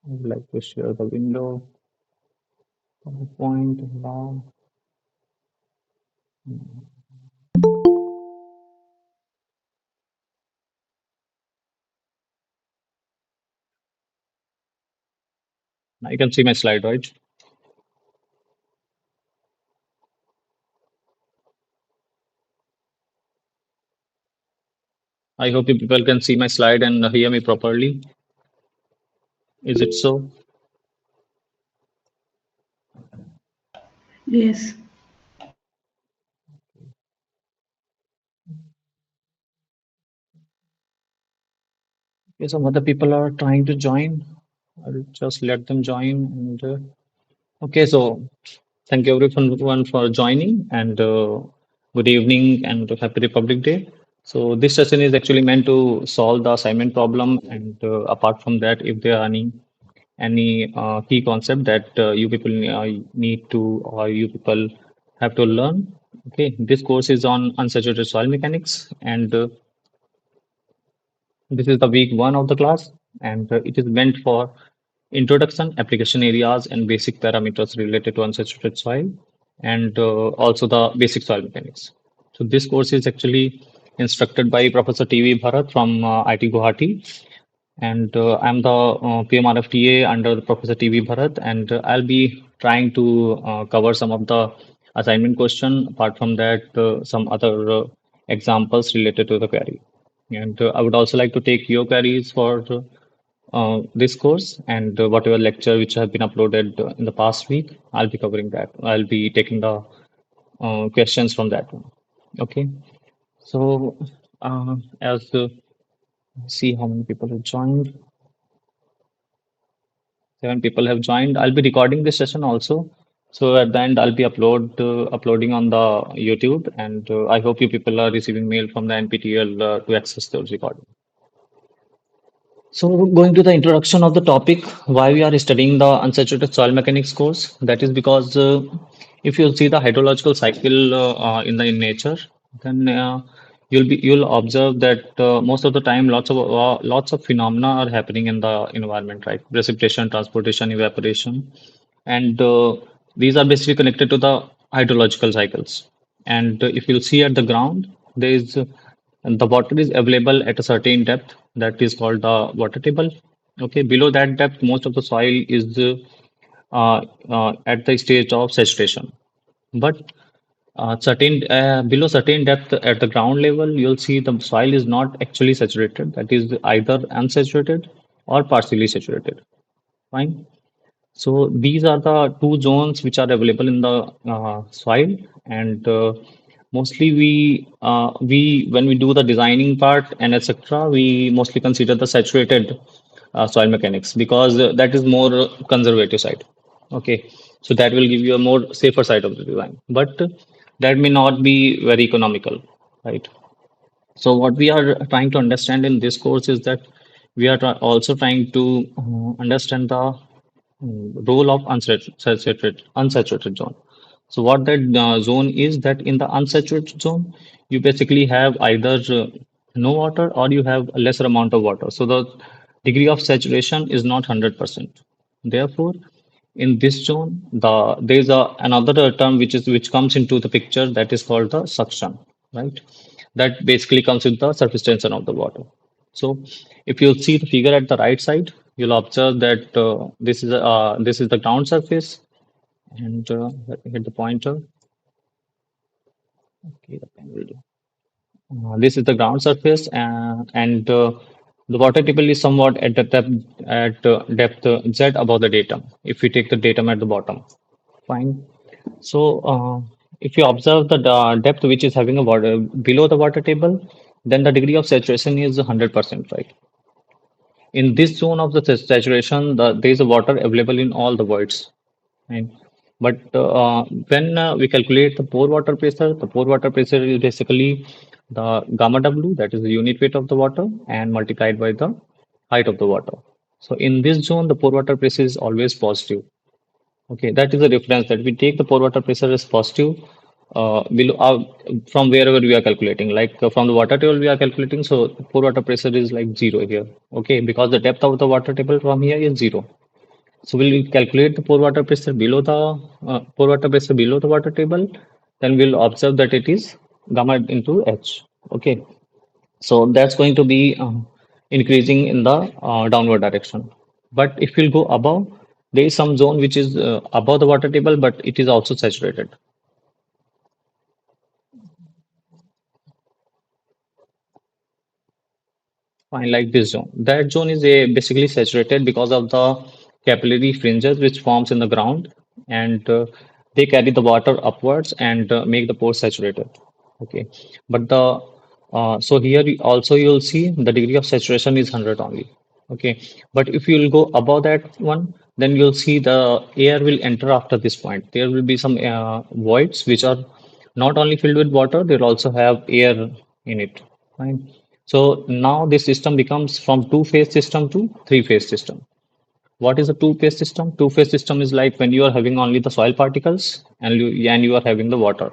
I would like to share the window, PowerPoint now. Now you can see my slide, right? I hope you people can see my slide and hear me properly. Is it so? Yes. Okay, some other people are trying to join. I'll just let them join. And okay, so thank you everyone for joining, and good evening and happy Republic Day. So this session is actually meant to solve the assignment problem, and apart from that, if there are any key concept that you people need to or you people have to learn. Okay, this course is on unsaturated soil mechanics, and this is the week 1 of the class, and it is meant for introduction, application areas, and basic parameters related to unsaturated soil, and also the basic soil mechanics. So this course is actually instructed by Professor TV Bharat from IT Guwahati, and I'm the PMRF under the Professor TV Bharat, and I'll be trying to cover some of the assignment question. Apart from that, some other examples related to the query. And I would also like to take your queries for this course, and whatever lecture which have been uploaded in the past week, I'll be covering that. I'll be taking the questions from that one. Okay. So as see how many people have joined. 7 people have joined. I'll be recording this session also. So at the end, I'll be uploading on the YouTube, and I hope you people are receiving mail from the NPTEL to access those recording. So going to the introduction of the topic, why we are studying the unsaturated soil mechanics course. That is because if you see the hydrological cycle in nature, then you'll observe that most of the time lots of phenomena are happening in the environment, right? Precipitation, transportation, evaporation, and these are basically connected to the hydrological cycles. And if you'll see at the ground, there is the water is available at a certain depth that is called the water table. Okay, below that depth, most of the soil is at the stage of saturation. But certain below certain depth at the ground level, you'll see the soil is not actually saturated. That is either unsaturated or partially saturated. Fine. So these are the two zones which are available in the soil, and mostly we when we do the designing part and etc. we mostly consider the saturated soil mechanics because that is more conservative side. Okay, so that will give you a more safer side of the design, but that may not be very economical, right? So what we are trying to understand in this course is that we are also trying to understand the role of unsaturated zone. So what that zone is that in the unsaturated zone, you basically have either no water or you have a lesser amount of water. So the degree of saturation is not 100%. Therefore, in this zone, there is another term which comes into the picture that is called the suction, right? That basically comes with the surface tension of the water. So if you see the figure at the right side, you'll observe that this is the ground surface, and let me hit the pointer. Okay, the pen will do. This is the ground surface, and the water table is somewhat at the depth z above the datum. If we take the datum at the bottom, fine. So if you observe the depth which is having a water below the water table, then the degree of saturation is 100%, right? In this zone of the saturation, there is a water available in all the voids. Right? But when we calculate the pore water pressure is basically the gamma W, that is the unit weight of the water, and multiplied by the height of the water. So in this zone, the pore water pressure is always positive. Okay, that is the reference that we take the pore water pressure as positive below from wherever we are calculating. Like from the water table we are calculating, so pore water pressure is like zero here. Okay, because the depth of the water table from here is zero. So we'll calculate the pore water pressure below the pore water pressure below the water table. Then we'll observe that it is gamma into H. Okay. So that's going to be increasing in the downward direction. But if we'll go above, there is some zone which is above the water table, but it is also saturated. Fine, like this zone. That zone is basically saturated because of the capillary fringes which forms in the ground, and they carry the water upwards and make the pore saturated. Okay, but the so here also you'll see the degree of saturation is 100 only. Okay, but if you'll go above that one, then you'll see the air will enter after this point. There will be some voids which are not only filled with water, they'll also have air in it. Fine. So now this system becomes from two-phase system to three-phase system. What is a two-phase system? Two-phase system is like when you are having only the soil particles and you are having the water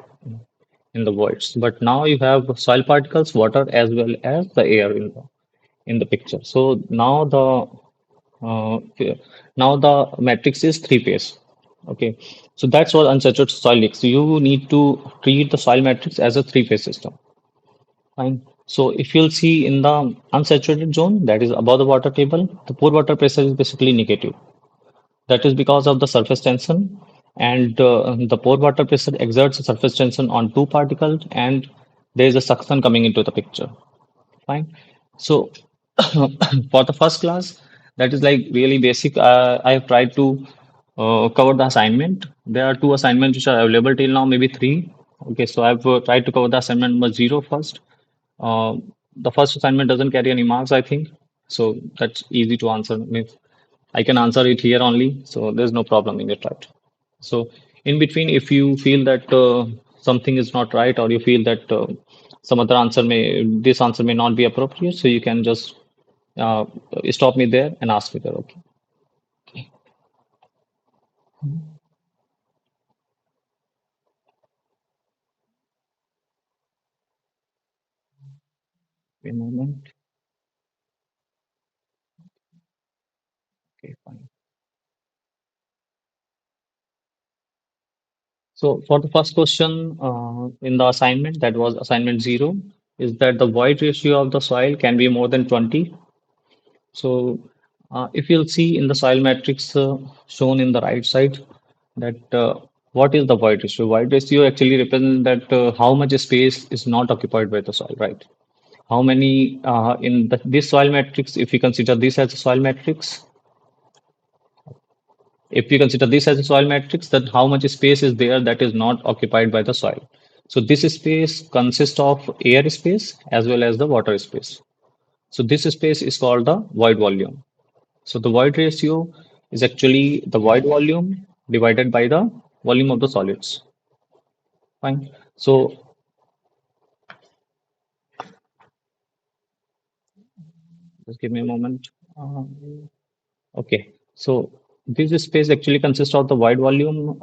in the voids. But now you have soil particles, water, as well as the air in the picture. So uh, now the matrix is three-phase. Okay, so that's what unsaturated soil is. So you need to treat the soil matrix as a three-phase system. Fine. So if you'll see in the unsaturated zone, that is above the water table, the pore water pressure is basically negative. That is because of the surface tension, and the pore water pressure exerts a surface tension on two particles, and there is a suction coming into the picture. Fine. So for the first class, that is like really basic. I have tried to cover the assignment. There are two assignments which are available till now, maybe three. Okay, so I've tried to cover the assignment number 0 first. uh, the first assignment doesn't carry any marks, I think. So that's easy to answer. Means I can answer it here only. So there's no problem in it, right? So in between, if you feel that something is not right, or you feel that some other answer this answer may not be appropriate, so you can just uh, stop me there and ask me there. Okay. Wait a moment. Okay, fine. So for the first question in the assignment, that was assignment 0, is that the void ratio of the soil can be more than 20. So if you'll see in the soil matrix shown in the right side, that what is the void ratio? Void ratio actually represents that how much space is not occupied by the soil, right? How many this soil matrix, if you consider this as a soil matrix, if you consider this as a soil matrix, that how much space is there that is not occupied by the soil. So this space consists of air space as well as the water space. So this space is called the void volume. So the void ratio is actually the void volume divided by the volume of the solids. Fine. So just give me a moment. Okay. So this space actually consists of the void volume.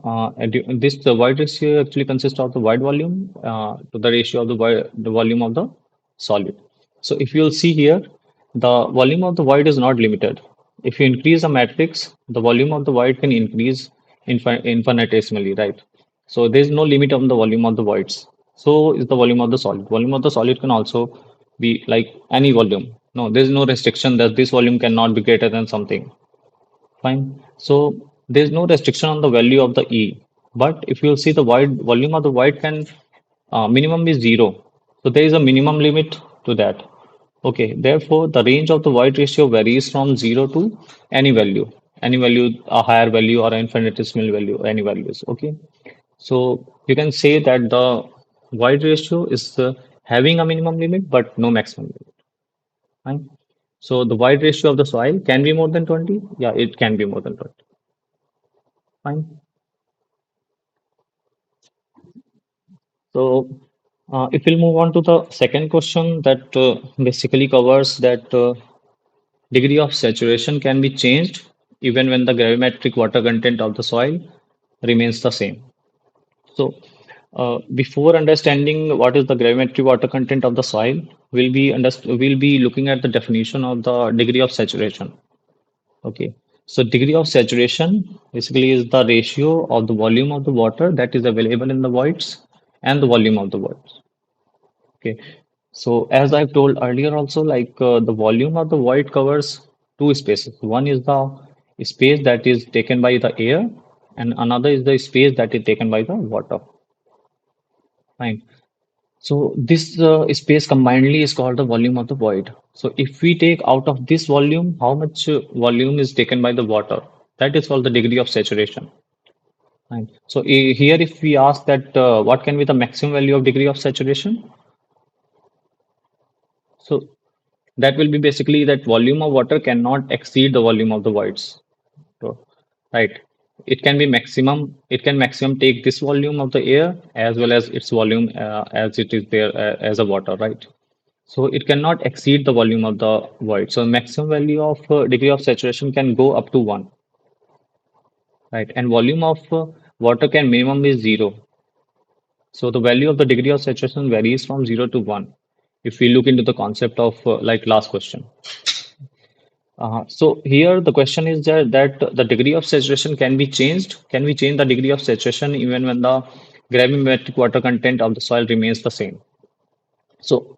This the void ratio actually consists of the void volume to the ratio of the volume of the solid. So if you'll see here, the volume of the void is not limited. If you increase a matrix, the volume of the void can increase infinitesimally, right? So there is no limit on the volume of the voids. So is the volume of the solid. Volume of the solid can also be like any volume. No, there is no restriction that this volume cannot be greater than something. Fine. So there's no restriction on the value of the E. But if you see the void volume of the void can minimum is 0. So there is a minimum limit to that. Okay. Therefore, the range of the void ratio varies from 0 to any value, a higher value or an infinitesimal value, any values. Okay. So you can say that the void ratio is having a minimum limit but no maximum limit. Fine. So the void ratio of the soil can be more than 20. Yeah, it can be more than 20. Fine. So, if we'll move on to the second question that basically covers that degree of saturation can be changed even when the gravimetric water content of the soil remains the same. So, before understanding what is the gravimetric water content of the soil, we'll be looking at the definition of the degree of saturation. Okay. So degree of saturation basically is the ratio of the volume of the water that is available in the voids and the volume of the voids. Okay. So as I've told earlier also, like the volume of the void covers two spaces. One is the space that is taken by the air, and another is the space that is taken by the water. Fine. So this space combinedly is called the volume of the void. So if we take out of this volume, how much volume is taken by the water? That is called the degree of saturation. Fine. So here, if we ask that what can be the maximum value of degree of saturation, so that will be basically that volume of water cannot exceed the volume of the voids. So, right. It can be maximum. It can maximum take this volume of the air as well as its volume as it is there as a water, right? So it cannot exceed the volume of the void. So maximum value of degree of saturation can go up to one, right? And volume of water can minimum is zero. So the value of the degree of saturation varies from zero to one. If we look into the concept of like last question. So here the question is that the degree of saturation can be changed. Can we change the degree of saturation even when the gravimetric water content of the soil remains the same? So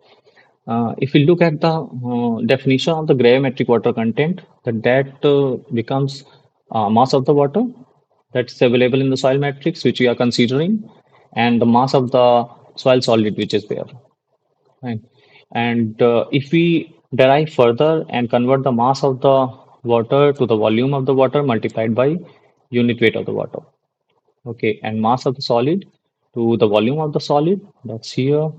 if we look at the definition of the gravimetric water content, that becomes mass of the water that's available in the soil matrix, which we are considering, and the mass of the soil solid, which is there. Right? And if we derive further and convert the mass of the water to the volume of the water multiplied by unit weight of the water. Okay, and mass of the solid to the volume of the solid, that's here,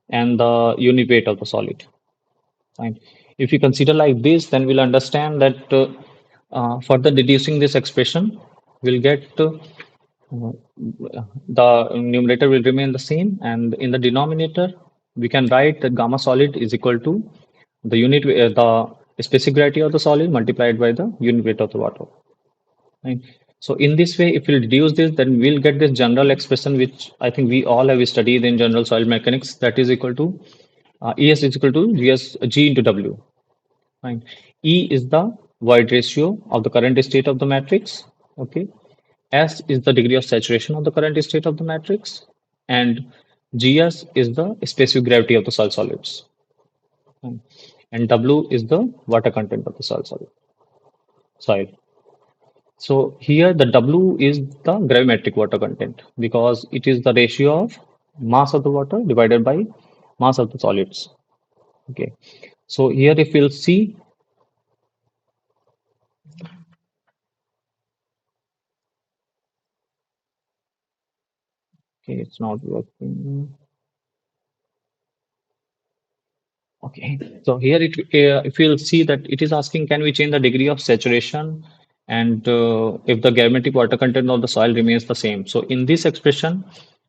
and the unit weight of the solid. Fine. If you consider like this, then we'll understand that further deducing this expression, we'll get the numerator will remain the same, and in the denominator, we can write that gamma solid is equal to the the specific gravity of the solid multiplied by the unit weight of the water. Right? So in this way, if we reduce this, then we'll get this general expression, which I think we all have studied in general soil mechanics, that is equal to ES is equal to G into W. Fine. E is the void ratio of the current state of the matrix. Okay. S is the degree of saturation of the current state of the matrix. And GS is the specific gravity of the soil solids. Fine. And W is the water content of the soil. So here the W is the gravimetric water content because it is the ratio of mass of the water divided by mass of the solids. Okay. So here if we'll see, okay, it's not working. Okay, so here if you'll see that it is asking, can we change the degree of saturation and if the gravimetric water content of the soil remains the same. So uh, in this expression,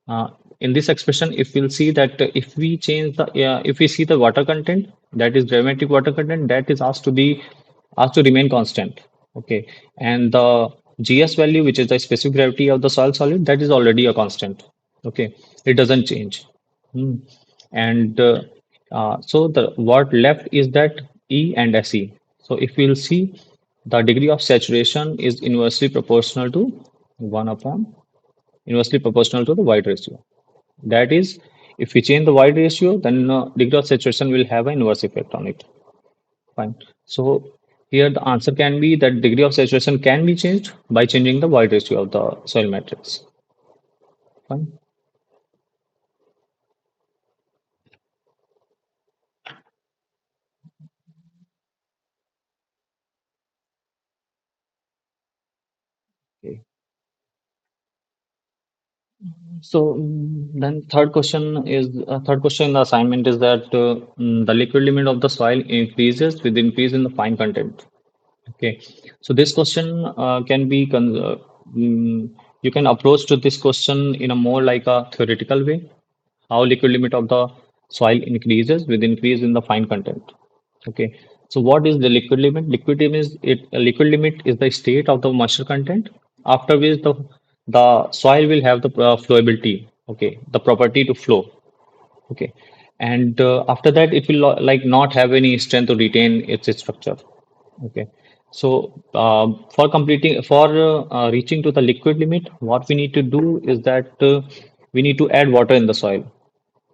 if we'll see that if we change if we see the water content, that is gravimetric water content, that is asked to remain constant. Okay, and the GS value, which is the specific gravity of the soil solid, that is already a constant. Okay, it doesn't change. Hmm. And so the what left is that E and SE. So if we'll see, the degree of saturation is inversely proportional to 1 upon inversely proportional to the void ratio. That is, if we change the void ratio, then degree of saturation will have an inverse effect on it. Fine. So here the answer can be that degree of saturation can be changed by changing the void ratio of the soil matrix. Fine. Okay. So then third question in the assignment is that the liquid limit of the soil increases with increase in the fine content. Okay, so this question can be you can approach to this question in a more like a theoretical way. How liquid limit of the soil increases with increase in the fine content. Okay, so what is the liquid limit? Liquid limit is the state of the moisture content after which the soil will have the flowability. Okay, the property to flow. Okay, and after that it will like not have any strength to retain its structure. Okay, So for reaching to the liquid limit, what we need to do is that we need to add water in the soil.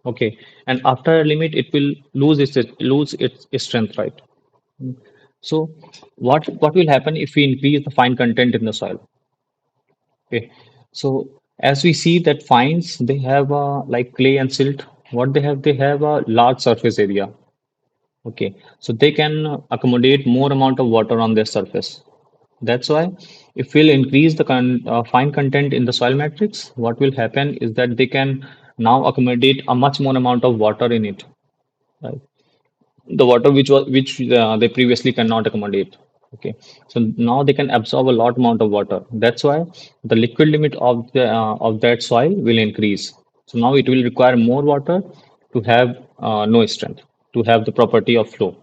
Okay, and after a limit, it will lose its strength, right? So what will happen if we increase the fine content in the soil? Okay, so as we see that fines, they have like clay and silt. What they have a large surface area. Okay, so they can accommodate more amount of water on their surface. That's why if we'll increase the fine content in the soil matrix, what will happen is that they can now accommodate a much more amount of water in it. Right? The water which they previously cannot accommodate. Okay, so now they can absorb a lot amount of water. That's why the liquid limit of that soil will increase. So now it will require more water to have no strength, to have the property of flow.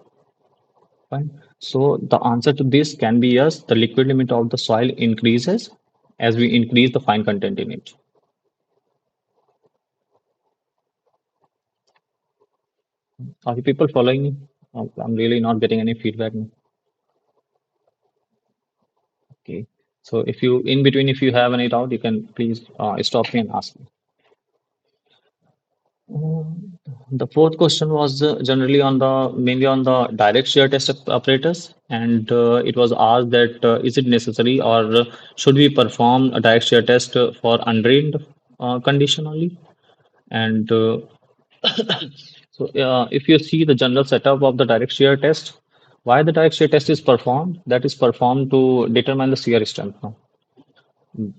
Fine. So the answer to this can be yes, the liquid limit of the soil increases as we increase the fine content in it. Are you people following me? I'm really not getting any feedback. Okay. So if you in between, if you have any doubt, you can please stop me and ask me. The fourth question was generally on the mainly on the direct shear test apparatus, and it was asked that is it necessary or should we perform a direct shear test for undrained condition only? And so if you see the general setup of the direct shear test, why the direct shear test is performed? That is performed to determine the shear strength. No?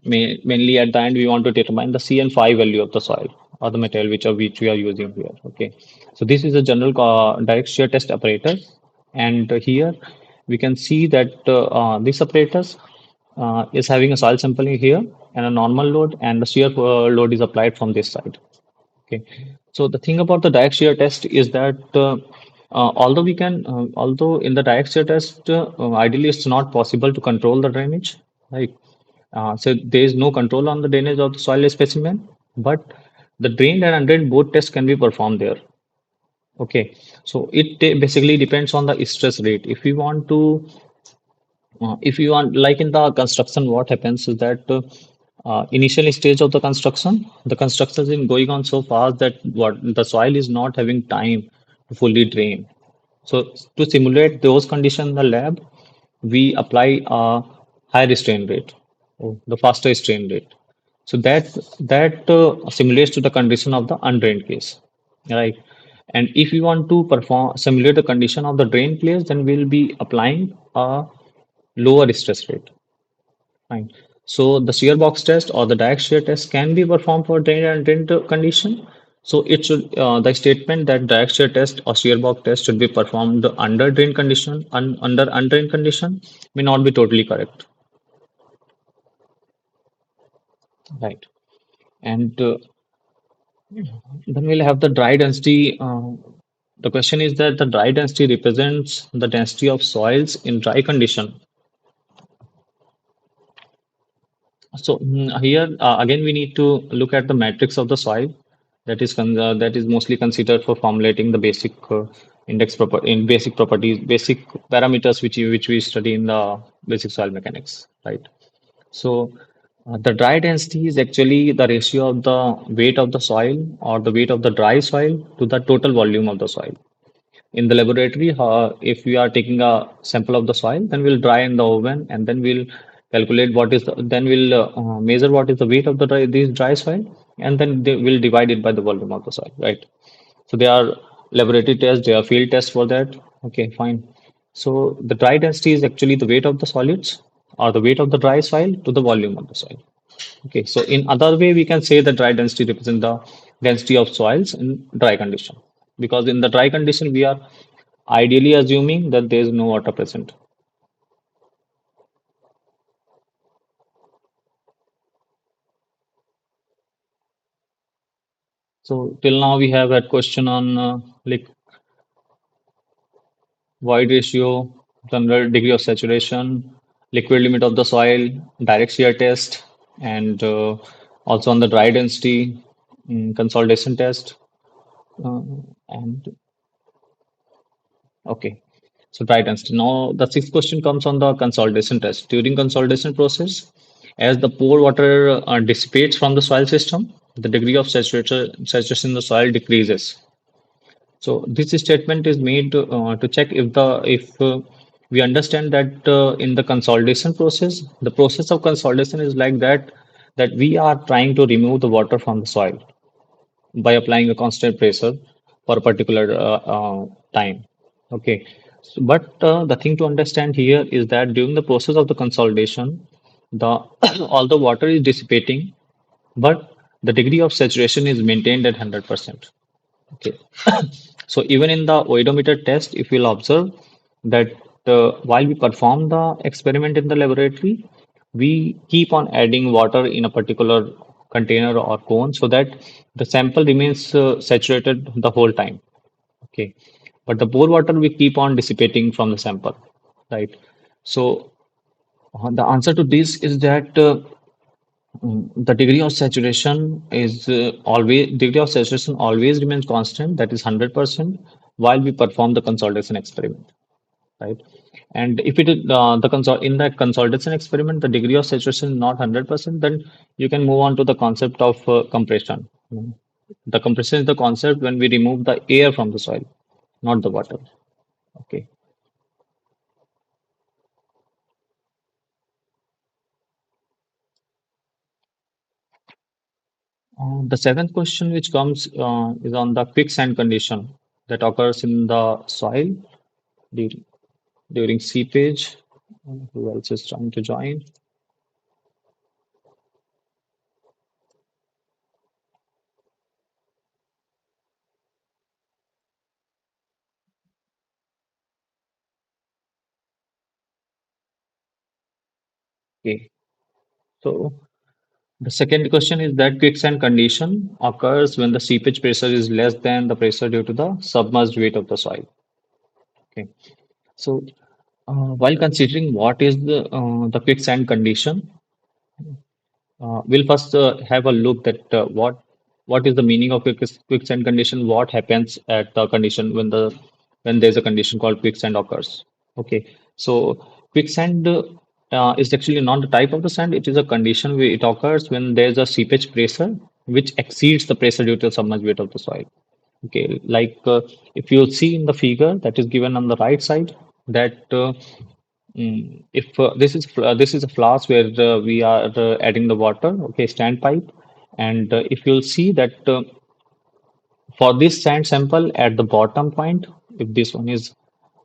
Mainly at the end, we want to determine the CN5 value of the soil or the material which we are using here. Okay, so this is a general direct shear test apparatus, and here we can see that this apparatus is having a soil sampling here and a normal load, and the shear load is applied from this side. Okay, so the thing about the direct shear test is that although in the direct shear test, ideally it's not possible to control the drainage, right? So there is no control on the drainage of the soil specimen, but the drained and undrained both tests can be performed there. Okay, so it basically depends on the stress rate. If you want, like in the construction, what happens is that initial stage of the construction is going on so fast that what the soil is not having time to fully drain. So to simulate those conditions in the lab, we apply a high strain rate, or the faster strain rate. So that simulates to the condition of the undrained case, right? And if we want to perform simulate the condition of the drained place, then we'll be applying a lower stress rate. Fine. So the shear box test or the direct shear test can be performed for drained and drained condition. So it should the statement that direct shear test or shear box test should be performed under drained condition and under undrained condition may not be totally correct, right? And then we'll have the dry density. The question is that the dry density represents the density of soils in dry condition. So here again we need to look at the matrix of the soil that is mostly considered for formulating the basic basic properties, basic parameters which we study in the basic soil mechanics, right? So the dry density is actually the ratio of the weight of the soil or the weight of the dry soil to the total volume of the soil. In the laboratory, if we are taking a sample of the soil, then we'll dry in the oven, and then we'll calculate then we'll measure what is the weight of this dry soil, and then we'll divide it by the volume of the soil, right? So there are laboratory tests, there are field tests for that. Okay, fine. So the dry density is actually the weight of the solids or the weight of the dry soil to the volume of the soil. Okay, so in other way, we can say the dry density represents the density of soils in dry condition. Because in the dry condition, we are ideally assuming that there is no water present. So till now, we have had question on like void ratio, general degree of saturation, liquid limit of the soil, direct shear test, and also on the dry density, consolidation test. Uh, and okay. So right answer. Now the sixth question comes on the consolidation test. During consolidation process, as the pore water dissipates from the soil system, the degree of saturation in the soil decreases. So this statement is made to check if we understand that in the consolidation process, the process of consolidation is like that we are trying to remove the water from the soil by applying a constant pressure for a particular time. Okay, but the thing to understand here is that during the process of the consolidation, the all the water is dissipating, but the degree of saturation is maintained at 100%. Okay, so even in the oedometer test, if you'll observe that while we perform the experiment in the laboratory, we keep on adding water in a particular container or cone so that the sample remains saturated the whole time. Okay, but the pore water we keep on dissipating from the sample, right? So the answer to this is that the degree of saturation is always remains constant, that is 100%, while we perform the consolidation experiment, right? And if it is in that consolidation experiment, the degree of saturation is not 100%, then you can move on to the concept of compression. The compression is the concept when we remove the air from the soil, not the water. Okay. The seventh question, which comes is on the quicksand condition that occurs in the soil during, during seepage. Who else is trying to join? Okay. So the second question is that quicksand condition occurs when the seepage pressure is less than the pressure due to the submerged weight of the soil. Okay. So while considering what is the quicksand condition, we'll first have a look that what is the meaning of quicksand condition, what happens at the condition when there's a condition called quicksand occurs. Okay, so quicksand is actually not the type of the sand, it is a condition where it occurs when there's a seepage pressure which exceeds the pressure due to the submerged weight of the soil. Okay, like if you see in the figure that is given on the right side, that if this is a flask where we are adding the water, okay, standpipe, and if you'll see that for this sand sample at the bottom point, if this one is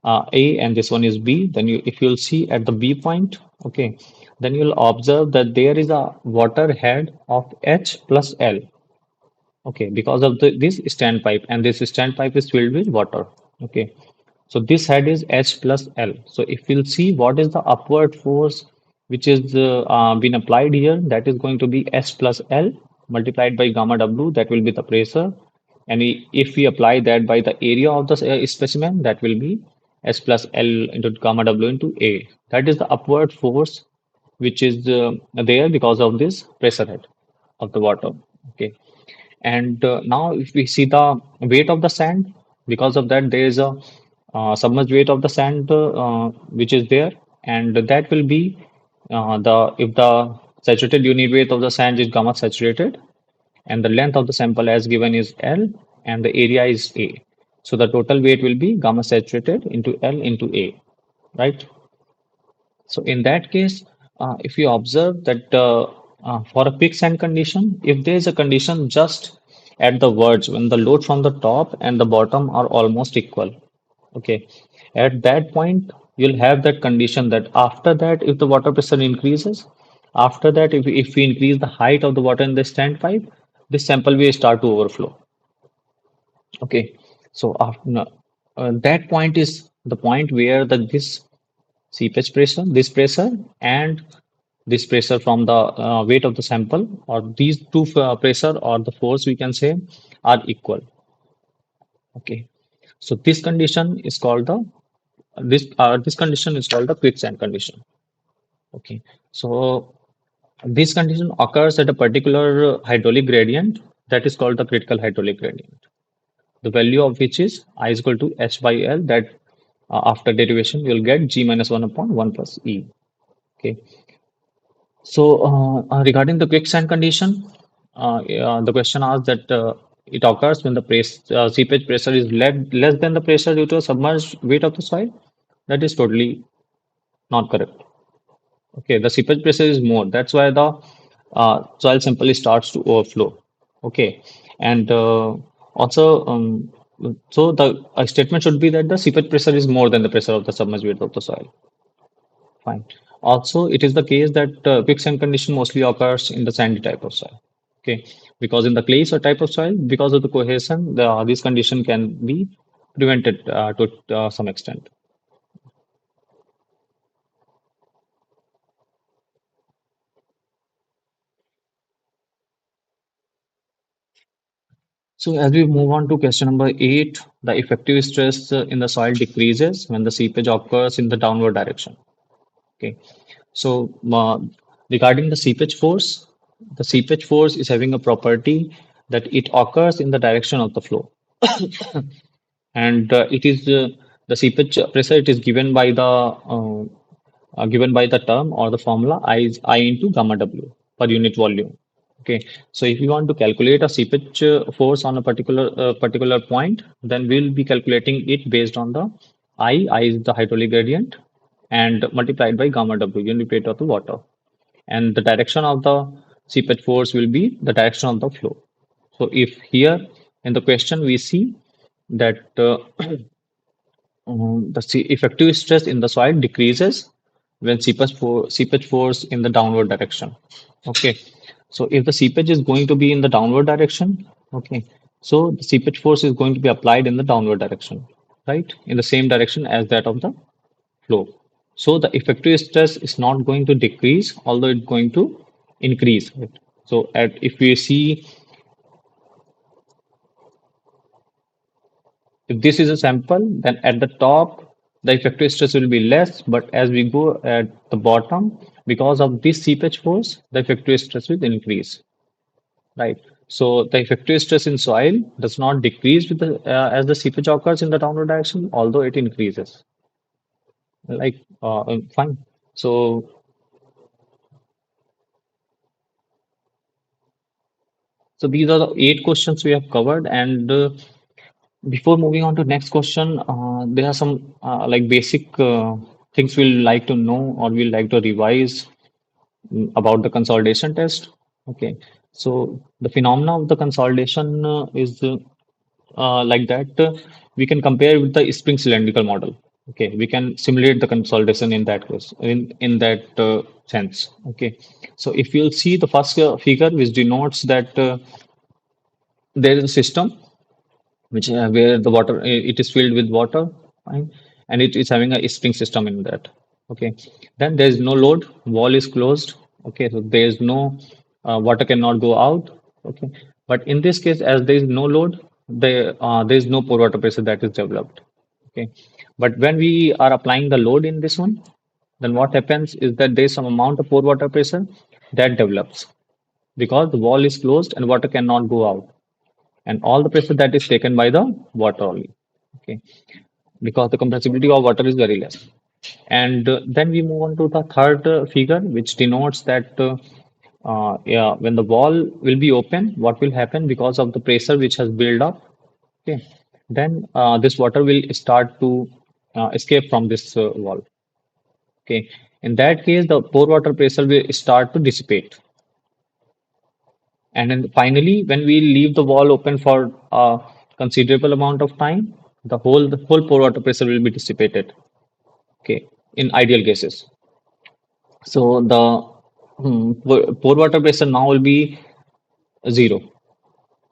A and this one is B, then if you'll see at the B point, okay, then you'll observe that there is a water head of H plus L. Okay, because of this standpipe, and this standpipe is filled with water. Okay, so this head is H plus L. So if we'll see what is the upward force which is been applied here, that is going to be H plus L multiplied by gamma W, that will be the pressure. And if we apply that by the area of the specimen, that will be S plus L into gamma W into A. That is the upward force which is there because of this pressure head of the water. Okay. And now, if we see the weight of the sand, because of that, there is a submerged weight of the sand which is there, and that will be the if the saturated unit weight of the sand is gamma saturated, and the length of the sample as given is L, and the area is A. So the total weight will be gamma saturated into L into A, right? So in that case, if you observe that for a quicksand condition, if there is a condition just at the verge when the load from the top and the bottom are almost equal, okay, at that point you'll have that condition that after that, if the water pressure increases, after that, if we increase the height of the water in the standpipe, this sample will start to overflow. Okay, so after that point is the point where this seepage pressure, this pressure, and this pressure from the weight of the sample, or these two pressure or the force we can say are equal. Okay, so this condition is called the quicksand condition. Okay, so this condition occurs at a particular hydraulic gradient that is called the critical hydraulic gradient. The value of which is I is equal to H by L. That after derivation, you'll get G minus 1 upon 1 plus E. Okay. So, regarding the quicksand condition, the question asks that it occurs when the seepage pressure is less than the pressure due to a submerged weight of the soil. That is totally not correct. Okay, the seepage pressure is more. That's why the soil simply starts to overflow. Okay, and also, so the statement should be that the seepage pressure is more than the pressure of the submerged weight of the soil. Fine. Also, it is the case that quicksand condition mostly occurs in the sandy type of soil. Okay, because in the clays or type of soil, because of the cohesion, this condition can be prevented to some extent. So as we move on to question number 8, the effective stress in the soil decreases when the seepage occurs in the downward direction. Okay. So regarding the seepage force is having a property that it occurs in the direction of the flow, and it is the seepage pressure. It is given by the term or the formula I is I into gamma W per unit volume. Okay, so if you want to calculate a seepage force on a particular point, then we'll be calculating it based on the I is the hydraulic gradient, and multiplied by gamma W, unit weight of the water, and the direction of the seepage force will be the direction of the flow. So if here in the question we see that effective stress in the soil decreases when seepage force in the downward direction. Okay, so if the seepage is going to be in the downward direction, okay, so the seepage force is going to be applied in the downward direction, right, in the same direction as that of the flow. So the effective stress is not going to decrease, although it's going to increase. Right? So if we see, if this is a sample, then at the top, the effective stress will be less, but as we go at the bottom, because of this seepage force, the effective stress will increase, right? So the effective stress in soil does not decrease with as the seepage occurs in the downward direction, although it increases. Fine. So, so these are the 8 questions we have covered, and before moving on to next question, there are some like basic things we'll like to know or we'll like to revise about the consolidation test. Okay, so the phenomena of the consolidation is like that we can compare with the spring cylindrical model. Okay, we can simulate the consolidation in that case, in that sense. Okay, so if you'll see the first figure, which denotes that there is a system which where the water it is filled with water, fine, and it is having a spring system in that. Okay, then there is no load, wall is closed. Okay, so there is no water cannot go out. Okay, but in this case, as there is no load, there is no pore water pressure that is developed. Okay, but when we are applying the load in this one, then what happens is that there is some amount of pore water pressure that develops because the wall is closed and water cannot go out, and all the pressure that is taken by the water only. Okay, because the compressibility of water is very less. And then we move on to the third figure, which denotes that yeah, when the wall will be open, what will happen because of the pressure which has built up. Okay, then this water will start to escape from this wall. Okay, in that case, the pore water pressure will start to dissipate. And then finally, when we leave the wall open for a considerable amount of time, the whole pore water pressure will be dissipated. Okay, in ideal cases. So the pore water pressure now will be zero.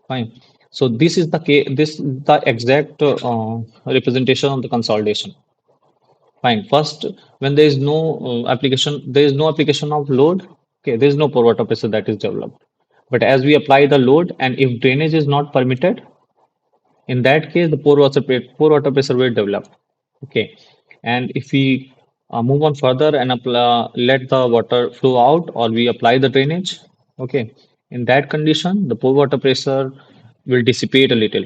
Fine. So this is the case. This is the exact representation of the consolidation. Fine. First, when there is no there is no application of load. Okay, there is no pore water pressure that is developed. But as we apply the load, and if drainage is not permitted, in that case, the pore water pressure will develop. Okay, and if we move on further and let the water flow out, or we apply the drainage, okay, in that condition, the pore water pressure will dissipate a little,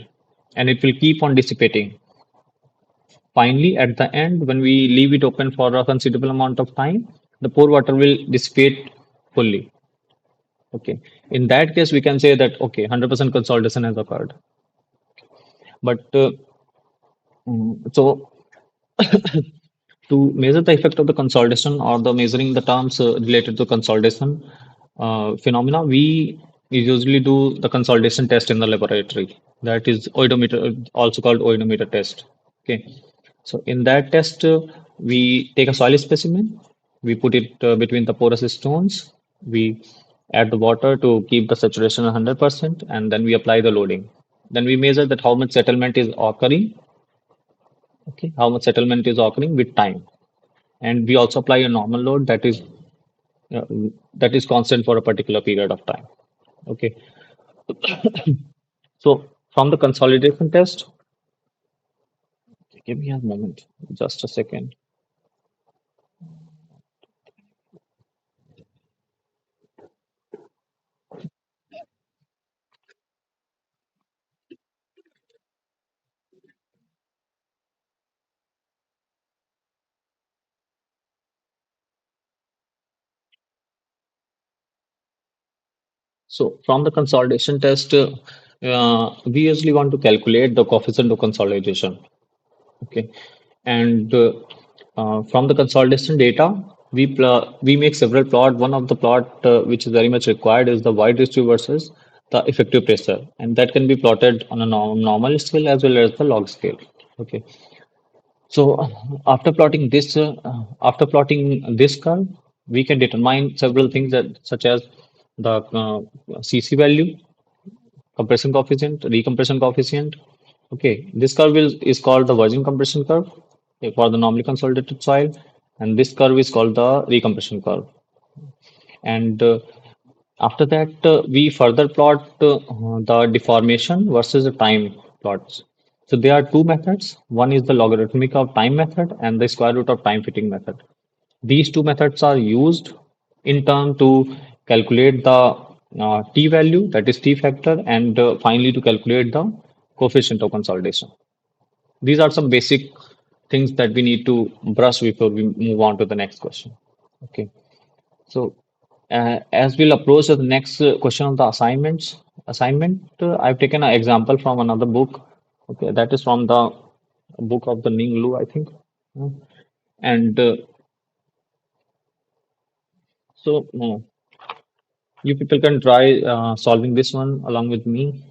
and it will keep on dissipating. Finally, at the end, when we leave it open for a considerable amount of time, the pore water will dissipate fully. Okay. In that case, we can say that, okay, 100% consolidation has occurred. But so to measure the effect of the consolidation or the measuring the terms related to consolidation phenomena, we usually do the consolidation test in the laboratory. That is oedometer, also called oedometer test. Okay. So in that test, we take a soil specimen, we put it between the porous stones, we add the water to keep the saturation 100%, and then we apply the loading. Then we measure that how much settlement is occurring, okay, how much settlement is occurring with time. And we also apply a normal load uh, that is constant for a particular period of time. Okay. So from the consolidation test, give me a moment, just a second. So from the consolidation test, we usually want to calculate the coefficient of consolidation. Okay, and from the consolidation data, we make several plot. One of the plot which is very much required is the void ratio versus the effective pressure, and that can be plotted on a normal scale as well as the log scale. Okay, so after plotting this curve, we can determine several things that such as the CC value, compression coefficient, recompression coefficient. Okay, this curve is called the virgin compression curve for the normally consolidated soil, and this curve is called the recompression curve. And after that, we further plot the deformation versus the time plots. So there are two methods. One is the logarithmic of time method and the square root of time fitting method. These two methods are used in turn to calculate the t value, that is t factor, and finally to calculate the coefficient of consolidation. These are some basic things that we need to brush before we move on to the next question. Okay. So, as we'll approach the next question of the assignment, I've taken an example from another book. Okay, that is from the book of the Ning Lu, I think. And you people can try solving this one along with me.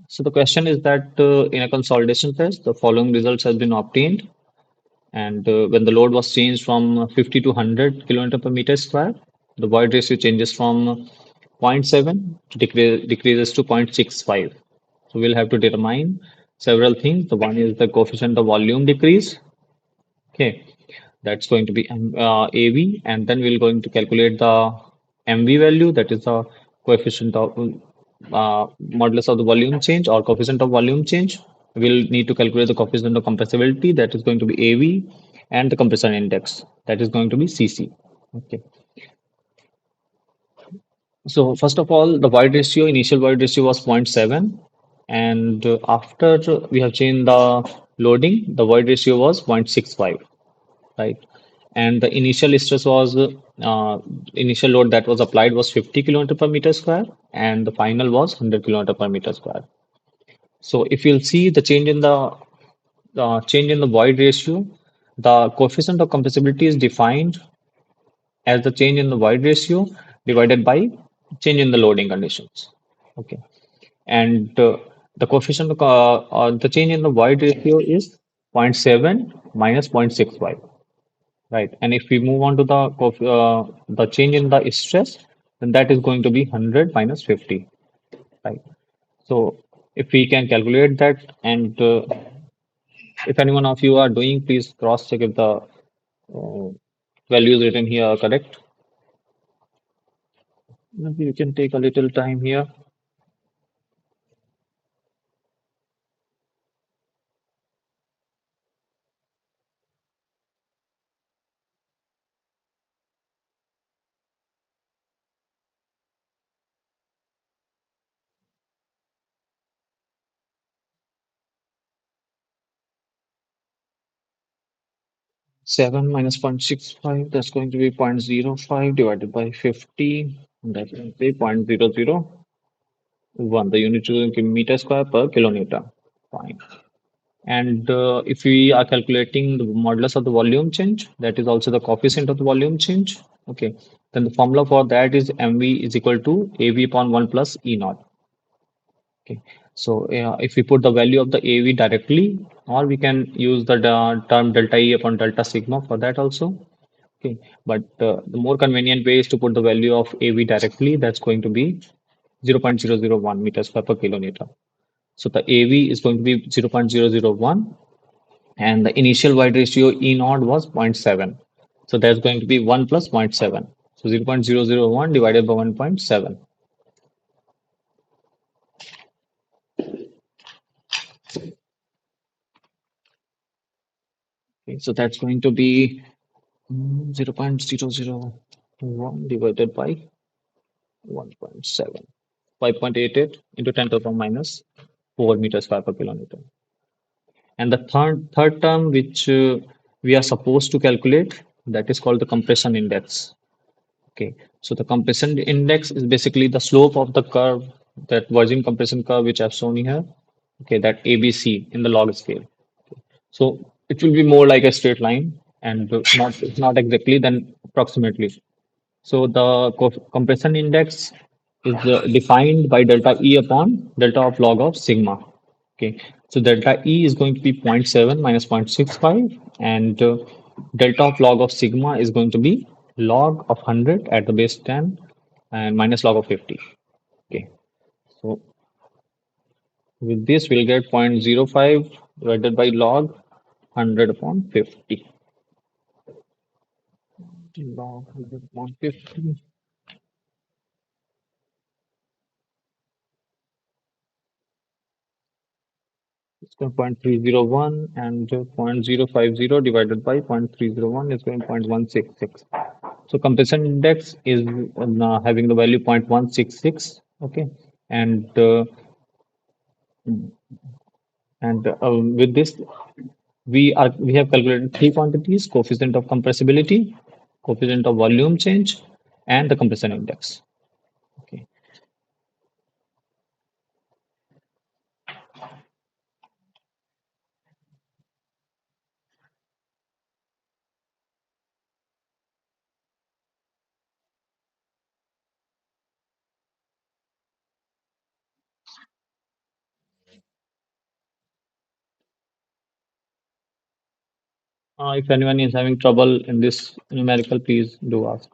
So the question is that in a consolidation test, the following results has been obtained. And when the load was changed from 50 to 100 kilometer per meter square, the void ratio changes from zero point 0.7 to decreases to 0.65. So we'll have to determine several things. The one is the coefficient of volume decrease. Okay, that's going to be AV, and then we're going to calculate the MV value, that is the coefficient of modulus of the volume change or coefficient of volume change. We'll need to calculate the coefficient of compressibility, that is going to be AV, and the compression index, that is going to be CC. Okay. So first of all, the void ratio, initial void ratio was zero point 0.7, and after we have changed the loading, the void ratio was 0.65, right? And the initial stress was initial load that was applied was 50 kilometer per meter square, and the final was 100 kilometer per meter square. So if you'll see the change in the void ratio, the coefficient of compressibility is defined as the change in the void ratio divided by change in the loading conditions. Okay, and the coefficient of the change in the void ratio is zero point 0.7 minus 0.65. Right. And if we move on to the change in the stress, then that is going to be 100 minus 50. Right. So if we can calculate that, and if any one of you are doing, please cross check if the values written here are correct. Maybe you can take a little time here. 7 minus 0.65, that's going to be 0.05 divided by 50. That's going to be 0.001, the unit meter square per kilometer. Fine. And if we are calculating the modulus of the volume change, that is also the coefficient of the volume change. Okay, then the formula for that is mv is equal to av upon 1 plus e naught. Okay, so if we put the value of the av directly, or we can use the term delta e upon delta sigma for that also. Okay, but the more convenient way is to put the value of av directly. That's going to be 0.001 meters per kilometer. So the av is going to be 0.001, and the initial wide ratio E naught was zero point 0.7. So that's going to be 1 plus zero point 0.7. So 0.001 divided by 1.7. Okay, so that's going to be 0.001 divided by 1.7. 5.88 into 10 to the power minus 4 meters per kilometer. And the third term which we are supposed to calculate, that is called the compression index. Okay, so the compression index is basically the slope of the curve, that Virgin compression curve which I've shown here. Okay, that ABC in the log scale. So it will be more like a straight line, and not exactly, then approximately. So the compression index is defined by delta E upon delta of log of sigma. Okay, so delta E is going to be zero point 0.7 minus 0.65, and delta of log of sigma is going to be log of 100 at the base 10 and minus log of 50. Okay, so with this we'll get 0.05 divided by log 100 upon 50. Log 100 upon 50. It's going 0.301, and 0.050 divided by 0.301 is going 0.166. So compression index is having the value 0.166. Okay, and with this we have calculated three quantities: coefficient of compressibility, coefficient of volume change, and the compression index. Okay. If anyone is having trouble in this numerical, please do ask.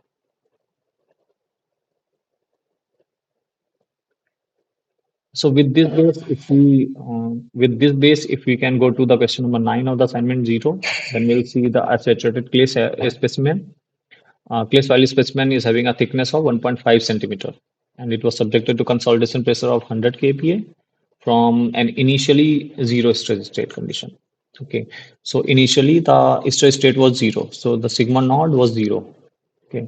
So with this base, if we can go to the question number 9 of the assignment 0, then we'll see the unsaturated clay specimen. Clay soil specimen is having a thickness of 1.5 centimeter, and it was subjected to consolidation pressure of 100 kPa from an initially zero stress state condition. Okay, so initially the stress state was zero, so the sigma naught was zero. Okay,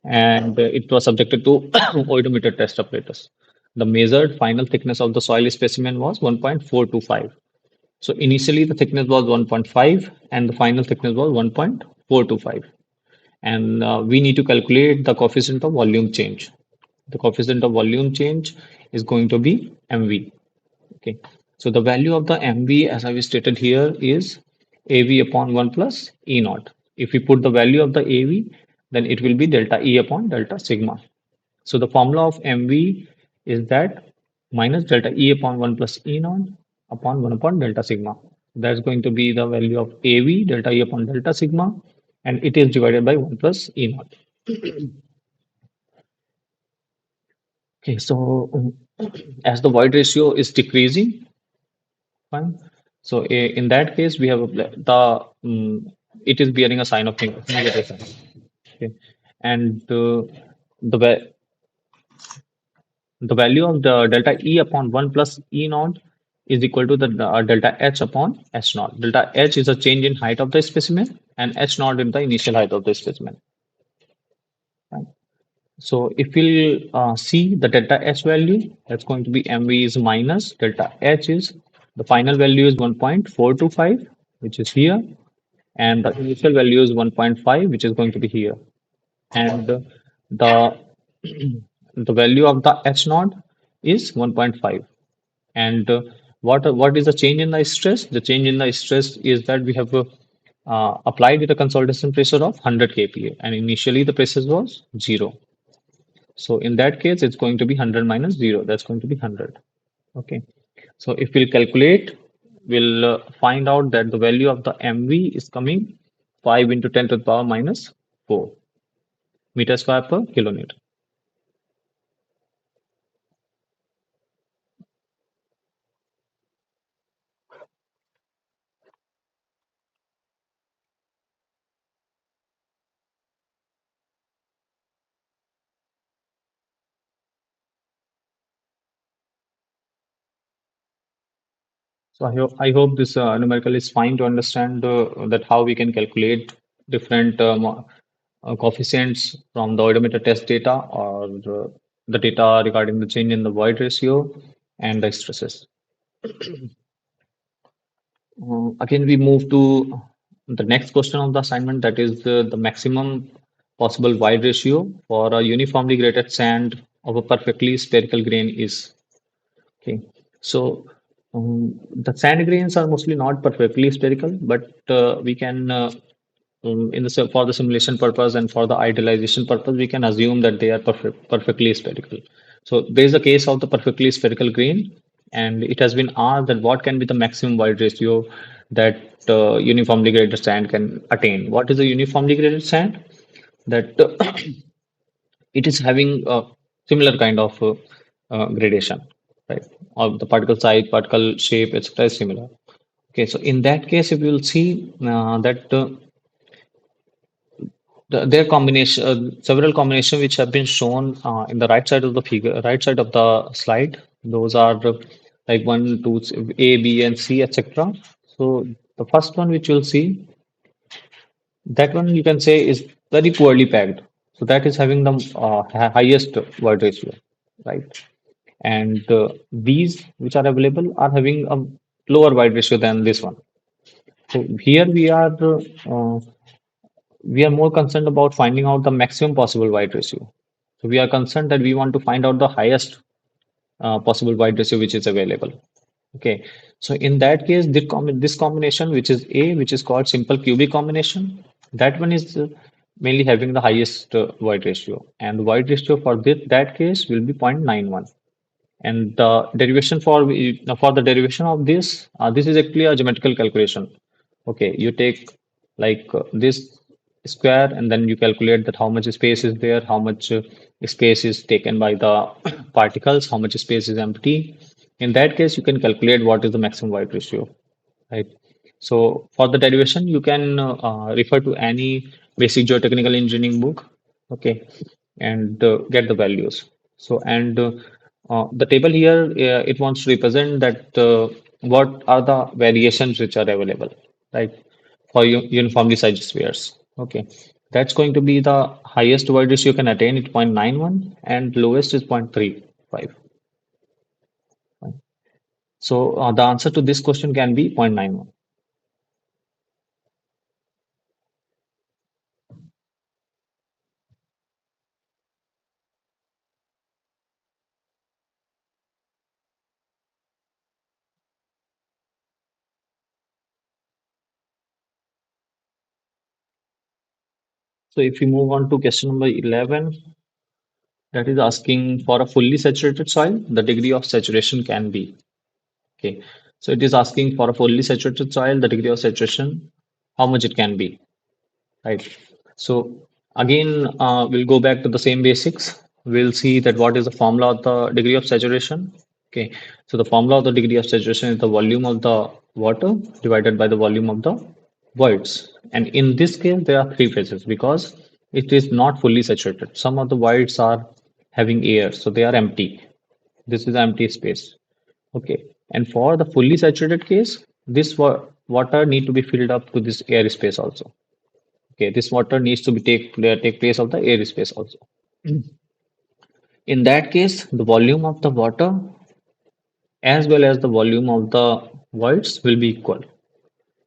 and it was subjected to oedometer test apparatus. The measured final thickness of the soil specimen was 1.425. So initially the thickness was 1.5 and the final thickness was 1.425. And we need to calculate the coefficient of volume change. The coefficient of volume change is going to be mv. Okay, so the value of the mv, as I stated here, is av upon 1 plus e naught. If we put the value of the av, then it will be delta e upon delta sigma. So the formula of mv is that minus delta e upon 1 plus e naught upon 1 upon delta sigma. That's going to be the value of av, delta e upon delta sigma, and it is divided by 1 plus e naught. Okay, so as the void ratio is decreasing, fine. So in that case, we have it is bearing a sign of negative sign. Okay, and the value of the delta E upon 1 plus E naught is equal to the delta H upon H naught. Delta H is a change in height of the specimen, and H naught in the initial height of the specimen. Right? So if we'll see the delta H value, that's going to be MV is minus delta H is the final value is 1.425, which is here, and the initial value is 1.5, which is going to be here. And the the value of the H naught is 1.5. And what is the change in the stress? The change in the stress is that we have applied with a consolidation pressure of 100 kPa, and initially the pressure was 0. So in that case, it's going to be 100 minus 0. That's going to be 100. Okay. So if we'll calculate, we'll find out that the value of the MV is coming 5 into 10 to the power minus 4 meter square per kilonewton. So I hope this numerical is fine to understand that how we can calculate different coefficients from the odometer test data, or the data regarding the change in the void ratio and the stresses. Again, we move to the next question of the assignment, that is the maximum possible void ratio for a uniformly graded sand of a perfectly spherical grain is. Okay, so the sand grains are mostly not perfectly spherical, but we can, for the simulation purpose and for the idealization purpose, we can assume that they are perfectly spherical. So there is a case of the perfectly spherical grain, and it has been asked that what can be the maximum void ratio that uniformly graded sand can attain. What is a uniformly graded sand? That it is having a similar kind of gradation, right? Of the particle size, particle shape, etc. is similar. Okay, so in that case, if you will see that their combination, several combinations which have been shown in the right side of the figure, right side of the slide. Those are like one, two, A, B, and C, etc. So the first one which you'll see, that one you can say is very poorly packed. So that is having the highest word ratio, right? And these which are available are having a lower wide ratio than this one. So here we are more concerned about finding out the maximum possible wide ratio. So we are concerned that we want to find out the highest possible wide ratio which is available. Okay, so in that case, this combination, which is A, which is called simple cubic combination, that one is mainly having the highest wide ratio, and the wide ratio for that case will be 0.91. And the derivation for the derivation of this, this is actually a geometrical calculation. Okay, you take like this square, and then you calculate that how much space is there, how much space is taken by the particles, how much space is empty. In that case, you can calculate what is the maximum wide ratio, right? So for the derivation, you can refer to any basic geotechnical engineering book, okay, and get the values. So and the table here, it wants to represent that what are the variations which are available, right, for uniformly sized spheres. Okay, that's going to be the highest wide ratio you can attain at 0.91, and lowest is 0.35. So the answer to this question can be 0.91. So if we move on to question number 11, that is asking for a fully saturated soil, the degree of saturation can be. Okay. So it is asking for a fully saturated soil, the degree of saturation, how much it can be, right? So again, we'll go back to the same basics. We'll see that what is the formula of the degree of saturation. Okay. So the formula of the degree of saturation is the volume of the water divided by the volume of the voids. And in this case, there are three phases because it is not fully saturated. Some of the voids are having air, so they are empty. This is empty space. Okay. And for the fully saturated case, this water need to be filled up to this air space also. Okay, this water needs to be take place of the air space also. In that case, the volume of the water as well as the volume of the voids will be equal.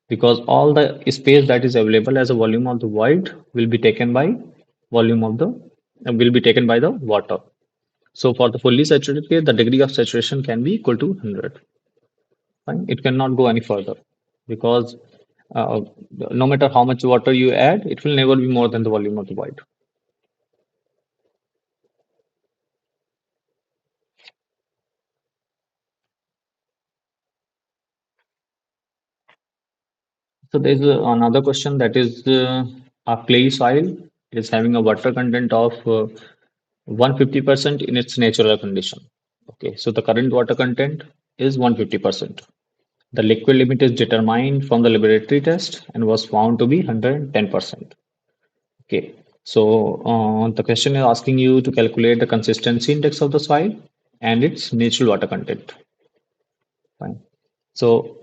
because all the space that is available as a volume of the void will be taken by volume of the will be taken by the water. So for the fully saturated case, the degree of saturation can be equal to 100. Fine. It cannot go any further because uh, no matter how much water you add, it will never be more than the volume of the void. So there's another question that is a clay soil is having a water content of 150% in its natural condition. Okay, so the current water content is 150%. The liquid limit is determined from the laboratory test and was found to be 110%. Okay, so the question is asking you to calculate the consistency index of the soil and its natural water content. Fine. So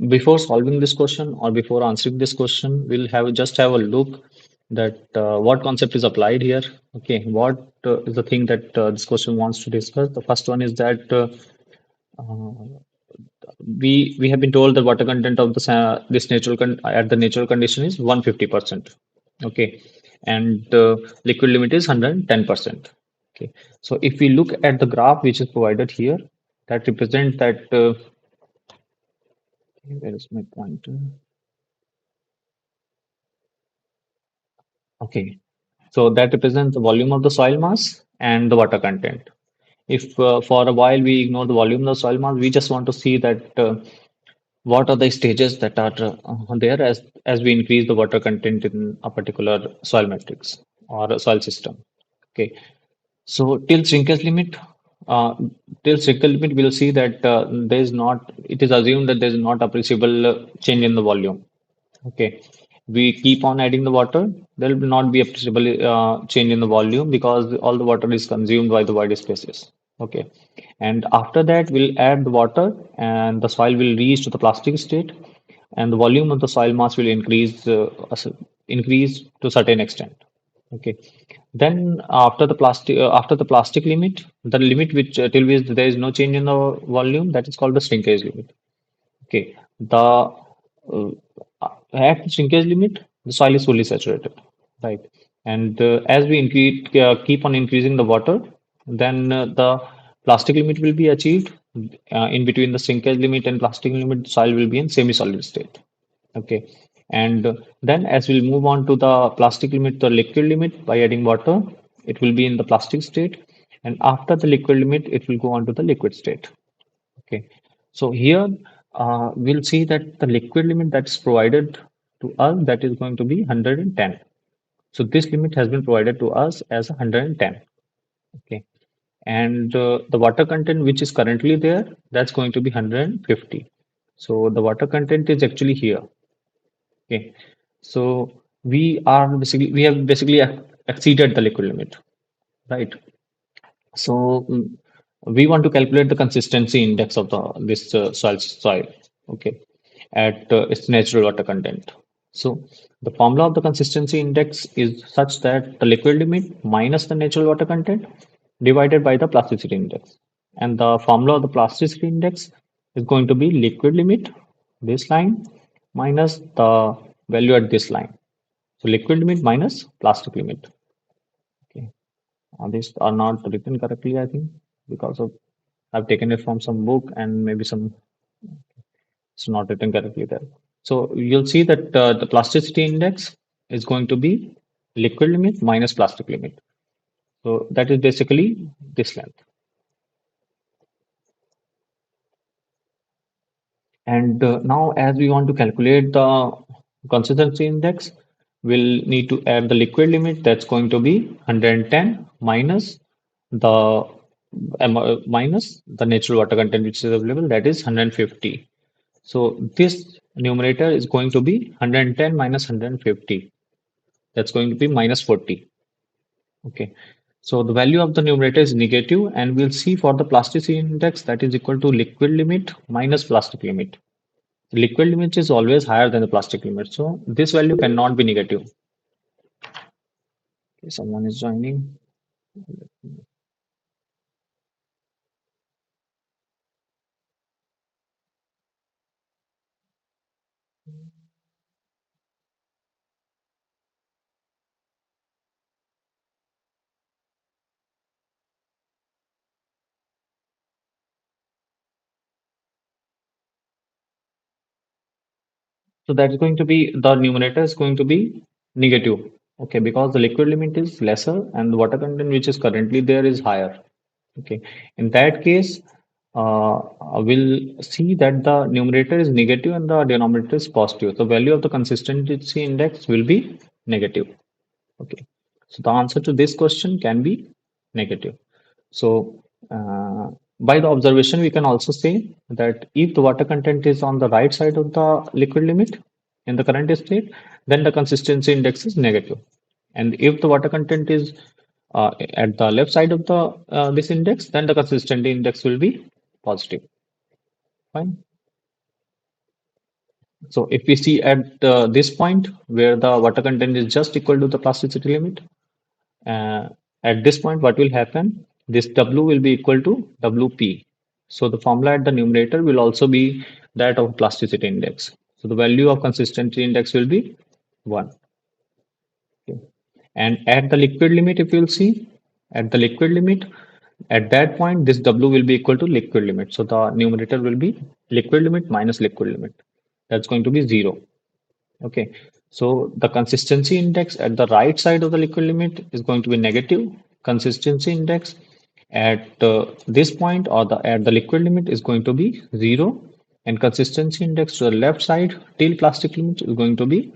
before solving this question or before answering this question, we'll have just have a look that what concept is applied here. Okay, what is the thing that this question wants to discuss? The first one is that we have been told the water content of this at the natural condition is 150%. Okay, and liquid limit is 110%. Okay, so if we look at the graph which is provided here, that represents that where is my pointer? Okay, so that represents the volume of the soil mass and the water content. If for a while we ignore the volume of the soil mass, we just want to see that what are the stages that are there as we increase the water content in a particular soil matrix or a soil system. Okay, so uh, till shrinkage limit, we'll see that there is not. It is assumed that there is not appreciable change in the volume. Okay, we keep on adding the water. There will not be appreciable change in the volume because all the water is consumed by the wide spaces. Okay, and after that we'll add the water, and the soil will reach to the plastic state, and the volume of the soil mass will increase to a certain extent. Okay. Then after the plastic limit, the limit which till which there is no change in the volume, that is called the shrinkage limit. Okay. At the shrinkage limit, the soil is fully saturated, right? And as we keep on increasing the water, then the plastic limit will be achieved. In between the shrinkage limit and plastic limit, the soil will be in semi-solid state. Okay. And then as we'll move on to the plastic limit, the liquid limit by adding water, it will be in the plastic state. And after the liquid limit, it will go on to the liquid state. Okay. So here we'll see that the liquid limit that's provided to us that is going to be 110. So this limit has been provided to us as 110. Okay. And the water content which is currently there, that's going to be 150. So the water content is actually here. Okay. So we have basically exceeded the liquid limit, right? So we want to calculate the consistency index of the this soil, okay, at its natural water content. So the formula of the consistency index is such that the liquid limit minus the natural water content divided by the plasticity index, and the formula of the plasticity index is going to be liquid limit, this line, minus the value at this line. So liquid limit minus plastic limit. Okay. These are not written correctly, I think, because of I've taken it from some book and maybe some it's not written correctly there. So you'll see that the plasticity index is going to be liquid limit minus plastic limit. So that is basically this length. And now, as we want to calculate the consistency index, we'll need to add the liquid limit. That's going to be 110 minus the minus the natural water content which is available. That is 150. So this numerator is going to be 110 minus 150. That's going to be minus 40. Okay. So the value of the numerator is negative, and we'll see for the plasticity index that is equal to liquid limit minus plastic limit. Liquid limit is always higher than the plastic limit. So this value cannot be negative. Okay, someone is joining. So that is going to be the numerator is going to be negative. Okay, because the liquid limit is lesser and the water content which is currently there is higher. Okay, in that case, we'll see that the numerator is negative and the denominator is positive. The value of the consistency index will be negative. Okay, so the answer to this question can be negative. So, by the observation, we can also say that if the water content is on the right side of the liquid limit in the current state, then the consistency index is negative. And if the water content is at the left side of the this index, then the consistency index will be positive. Fine. So if we see at this point where the water content is just equal to the plasticity limit, uh, at this point, what will happen? This W will be equal to WP. So the formula at the numerator will also be that of plasticity index. So the value of consistency index will be 1. Okay. And at the liquid limit, if you'll see, at the liquid limit, at that point, this W will be equal to liquid limit. So the numerator will be liquid limit minus liquid limit. That's going to be 0. Okay, so the consistency index at the right side of the liquid limit is going to be negative. Consistency index at this point or the at the liquid limit is going to be 0, and consistency index to the left side till plastic limit is going to be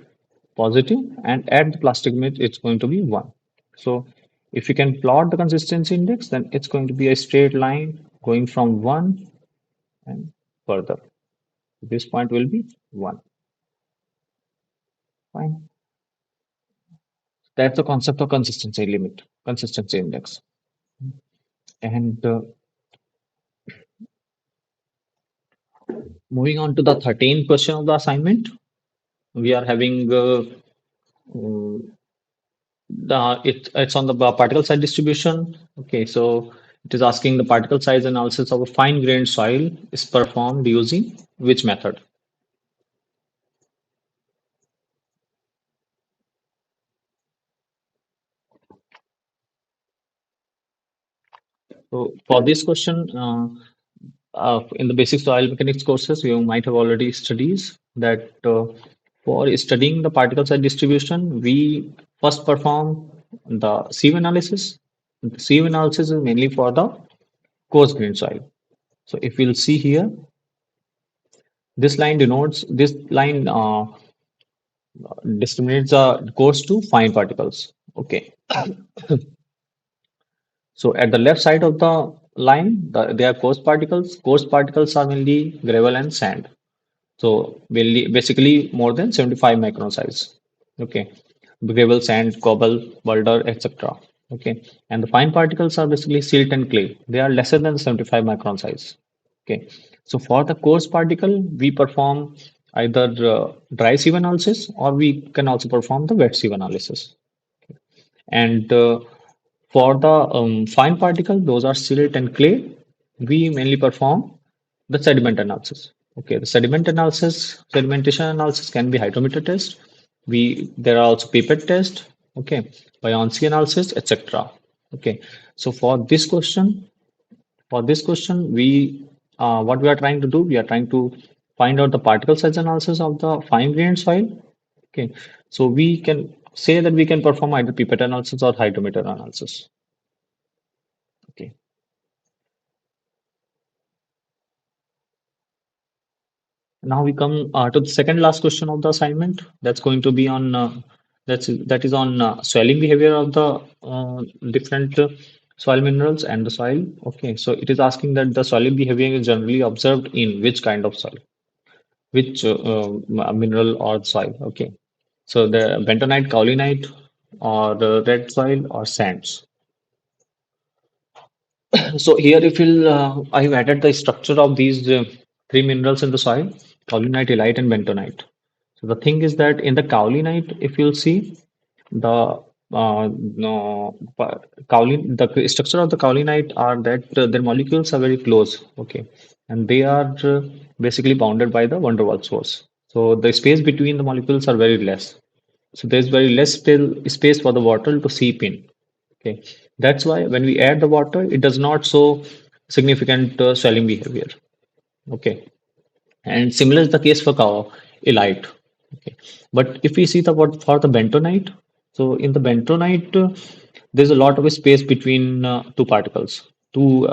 positive, and at the plastic limit it's going to be 1. So if you can plot the consistency index, then it's going to be a straight line going from 1 and further. This point will be 1. Fine. That's the concept of consistency limit, consistency index. And moving on to the 13th question of the assignment, we are having it's on the particle size distribution. Okay, so it is asking the particle size analysis of a fine grained soil is performed using which method? So for this question, in the basic soil mechanics courses, you might have already studied that for studying the particle size distribution, we first perform the sieve analysis. The sieve analysis is mainly for the coarse grained soil. So if we'll see here, this line discriminates the coarse to fine particles. Okay. So at the left side of the line, they are coarse particles. Coarse particles are mainly gravel and sand. So basically more than 75 micron size. Okay. Gravel, sand, cobble, boulder, etc. Okay. And the fine particles are basically silt and clay. They are lesser than 75 micron size. Okay. So for the coarse particle, we perform either dry sieve analysis or we can also perform the wet sieve analysis. And for the fine particle, those are silt and clay. We mainly perform the sediment analysis. Okay, the sedimentation analysis can be hydrometer test. There are also pipette test. Okay, buoyancy analysis, etc. Okay, so for this question, we what we are trying to do, we are trying to find out the particle size analysis of the fine grained soil. Okay, so we can say that we can perform either pipette analysis or hydrometer analysis. Okay. Now we come to the second last question of the assignment. That's going to be on that is on swelling behavior of the different soil minerals and the soil. Okay, so it is asking that the swelling behavior is generally observed in which kind of soil, which mineral or soil. Okay, so the bentonite, kaolinite, or the red soil or sands. So here, if you'll, I've added the structure of these three minerals in the soil: kaolinite, elite, and bentonite. So the thing is that in the kaolinite, if you'll see the no, the structure of the kaolinite are that their molecules are very close. Okay, and they are basically bounded by the van der Waals force. So the space between the molecules are very less. So there's very less still space for the water to seep in. Okay, that's why when we add the water, it does not show significant swelling behavior. Okay, and similar is the case for elite. Okay. But if we see the what for the bentonite, so in the bentonite, there's a lot of space between two particles, two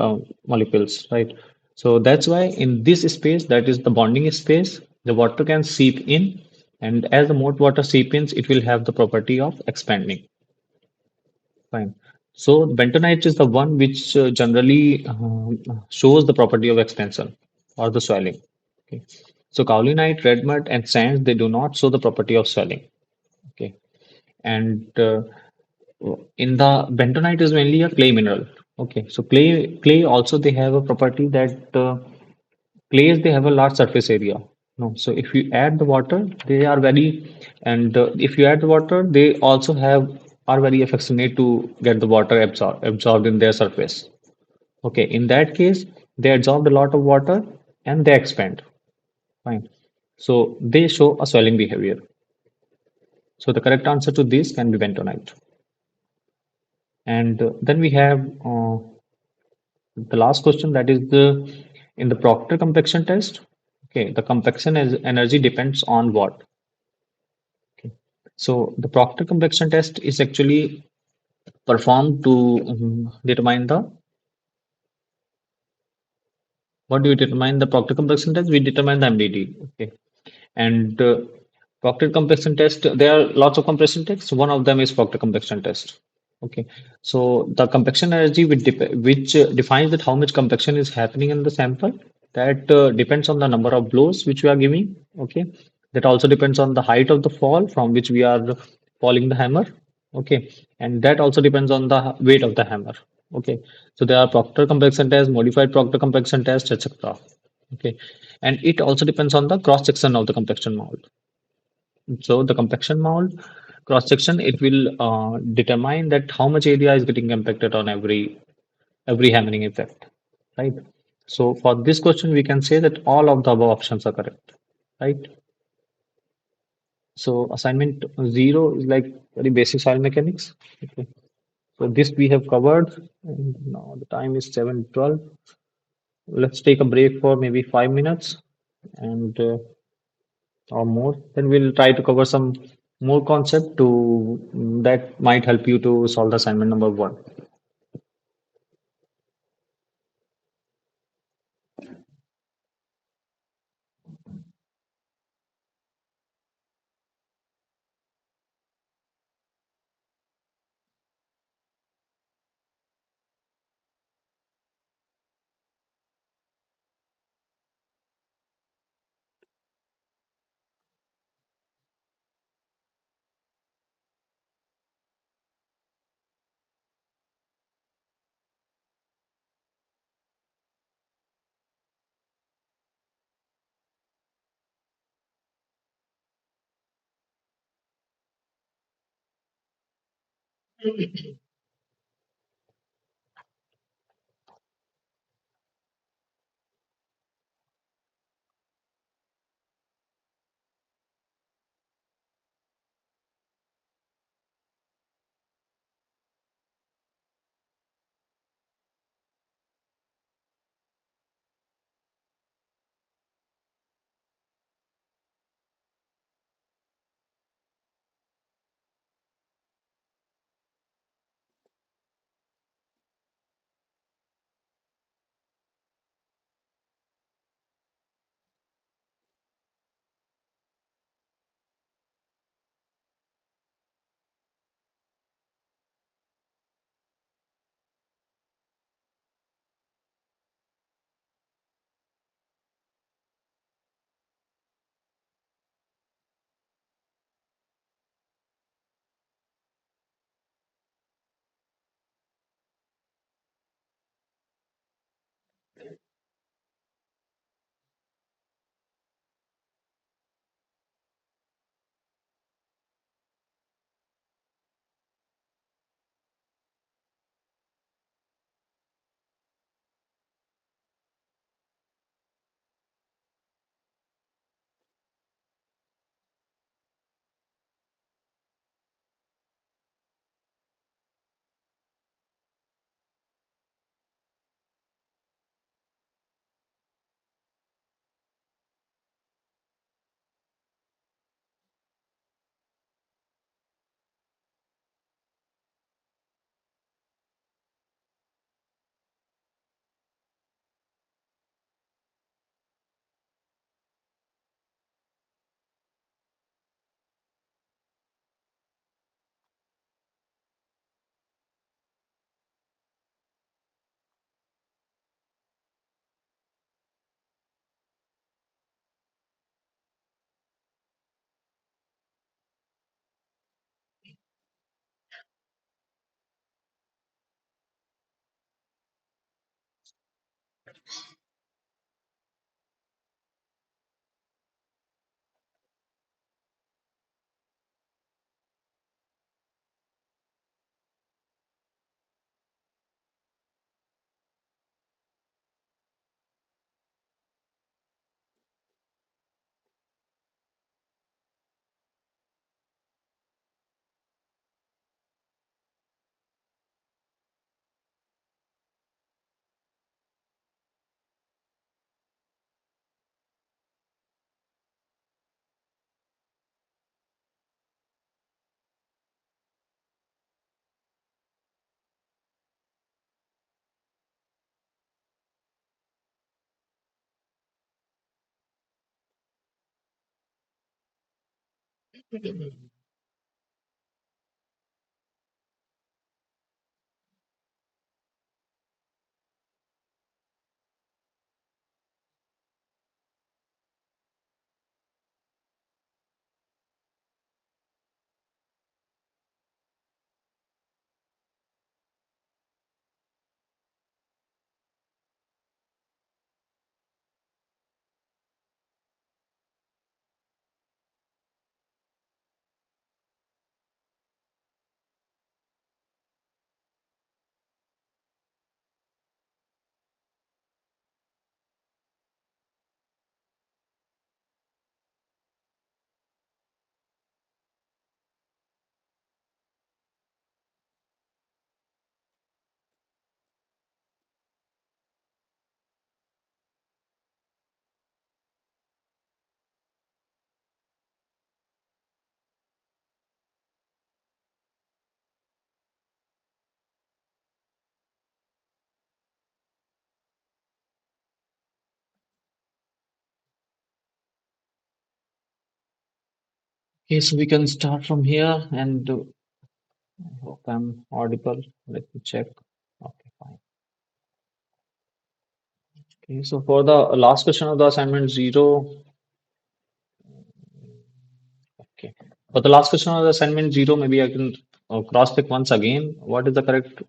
molecules, right? So that's why in this space, that is the bonding space, the water can seep in, and as the more water seep in, it will have the property of expanding. Fine. So bentonite is the one which generally shows the property of expansion or the swelling. Okay. So kaolinite, red mud, and sands they do not show the property of swelling. Okay. And in the bentonite is mainly a clay mineral. Okay. So clay also they have a property that clays they have a large surface area. No. So if you add the water, they are very and if you add the water, they also have are very affectionate to get the water absorbed in their surface. Okay, in that case, they absorb a lot of water and they expand. Fine. So they show a swelling behavior. So the correct answer to this can be bentonite. And then we have the last question that is the in the Proctor compaction test. Okay, the compaction energy depends on what? Okay. So the Proctor compaction test is actually performed to determine the what do we determine the Proctor compaction test? We determine the MDT. Okay. And Proctor compaction test, there are lots of compression tests. One of them is Proctor compaction test. Okay, so the compaction energy which defines that how much compaction is happening in the sample. That depends on the number of blows which we are giving. Okay, that also depends on the height of the fall from which we are falling the hammer. Okay, and that also depends on the weight of the hammer. Okay, so there are Proctor compaction test, modified Proctor compaction test, etc. Okay, and it also depends on the cross section of the compaction mold. So the compaction mold cross section it will determine that how much area is getting impacted on every hammering effect, right? So for this question we can say that all of the above options are correct, right? So assignment zero is like very basic soil mechanics. Okay. So this we have covered. And now the time is 7:12. Let's take a break for maybe 5 minutes and or more. Then we'll try to cover some more concept to that might help you to solve the assignment number one. Okay, so we can start from here and hope I'm audible. Let me check. Okay, fine. Okay, so for the last question of the assignment zero, okay. For the last question of the assignment zero, maybe I can cross-check once again. What is the correct?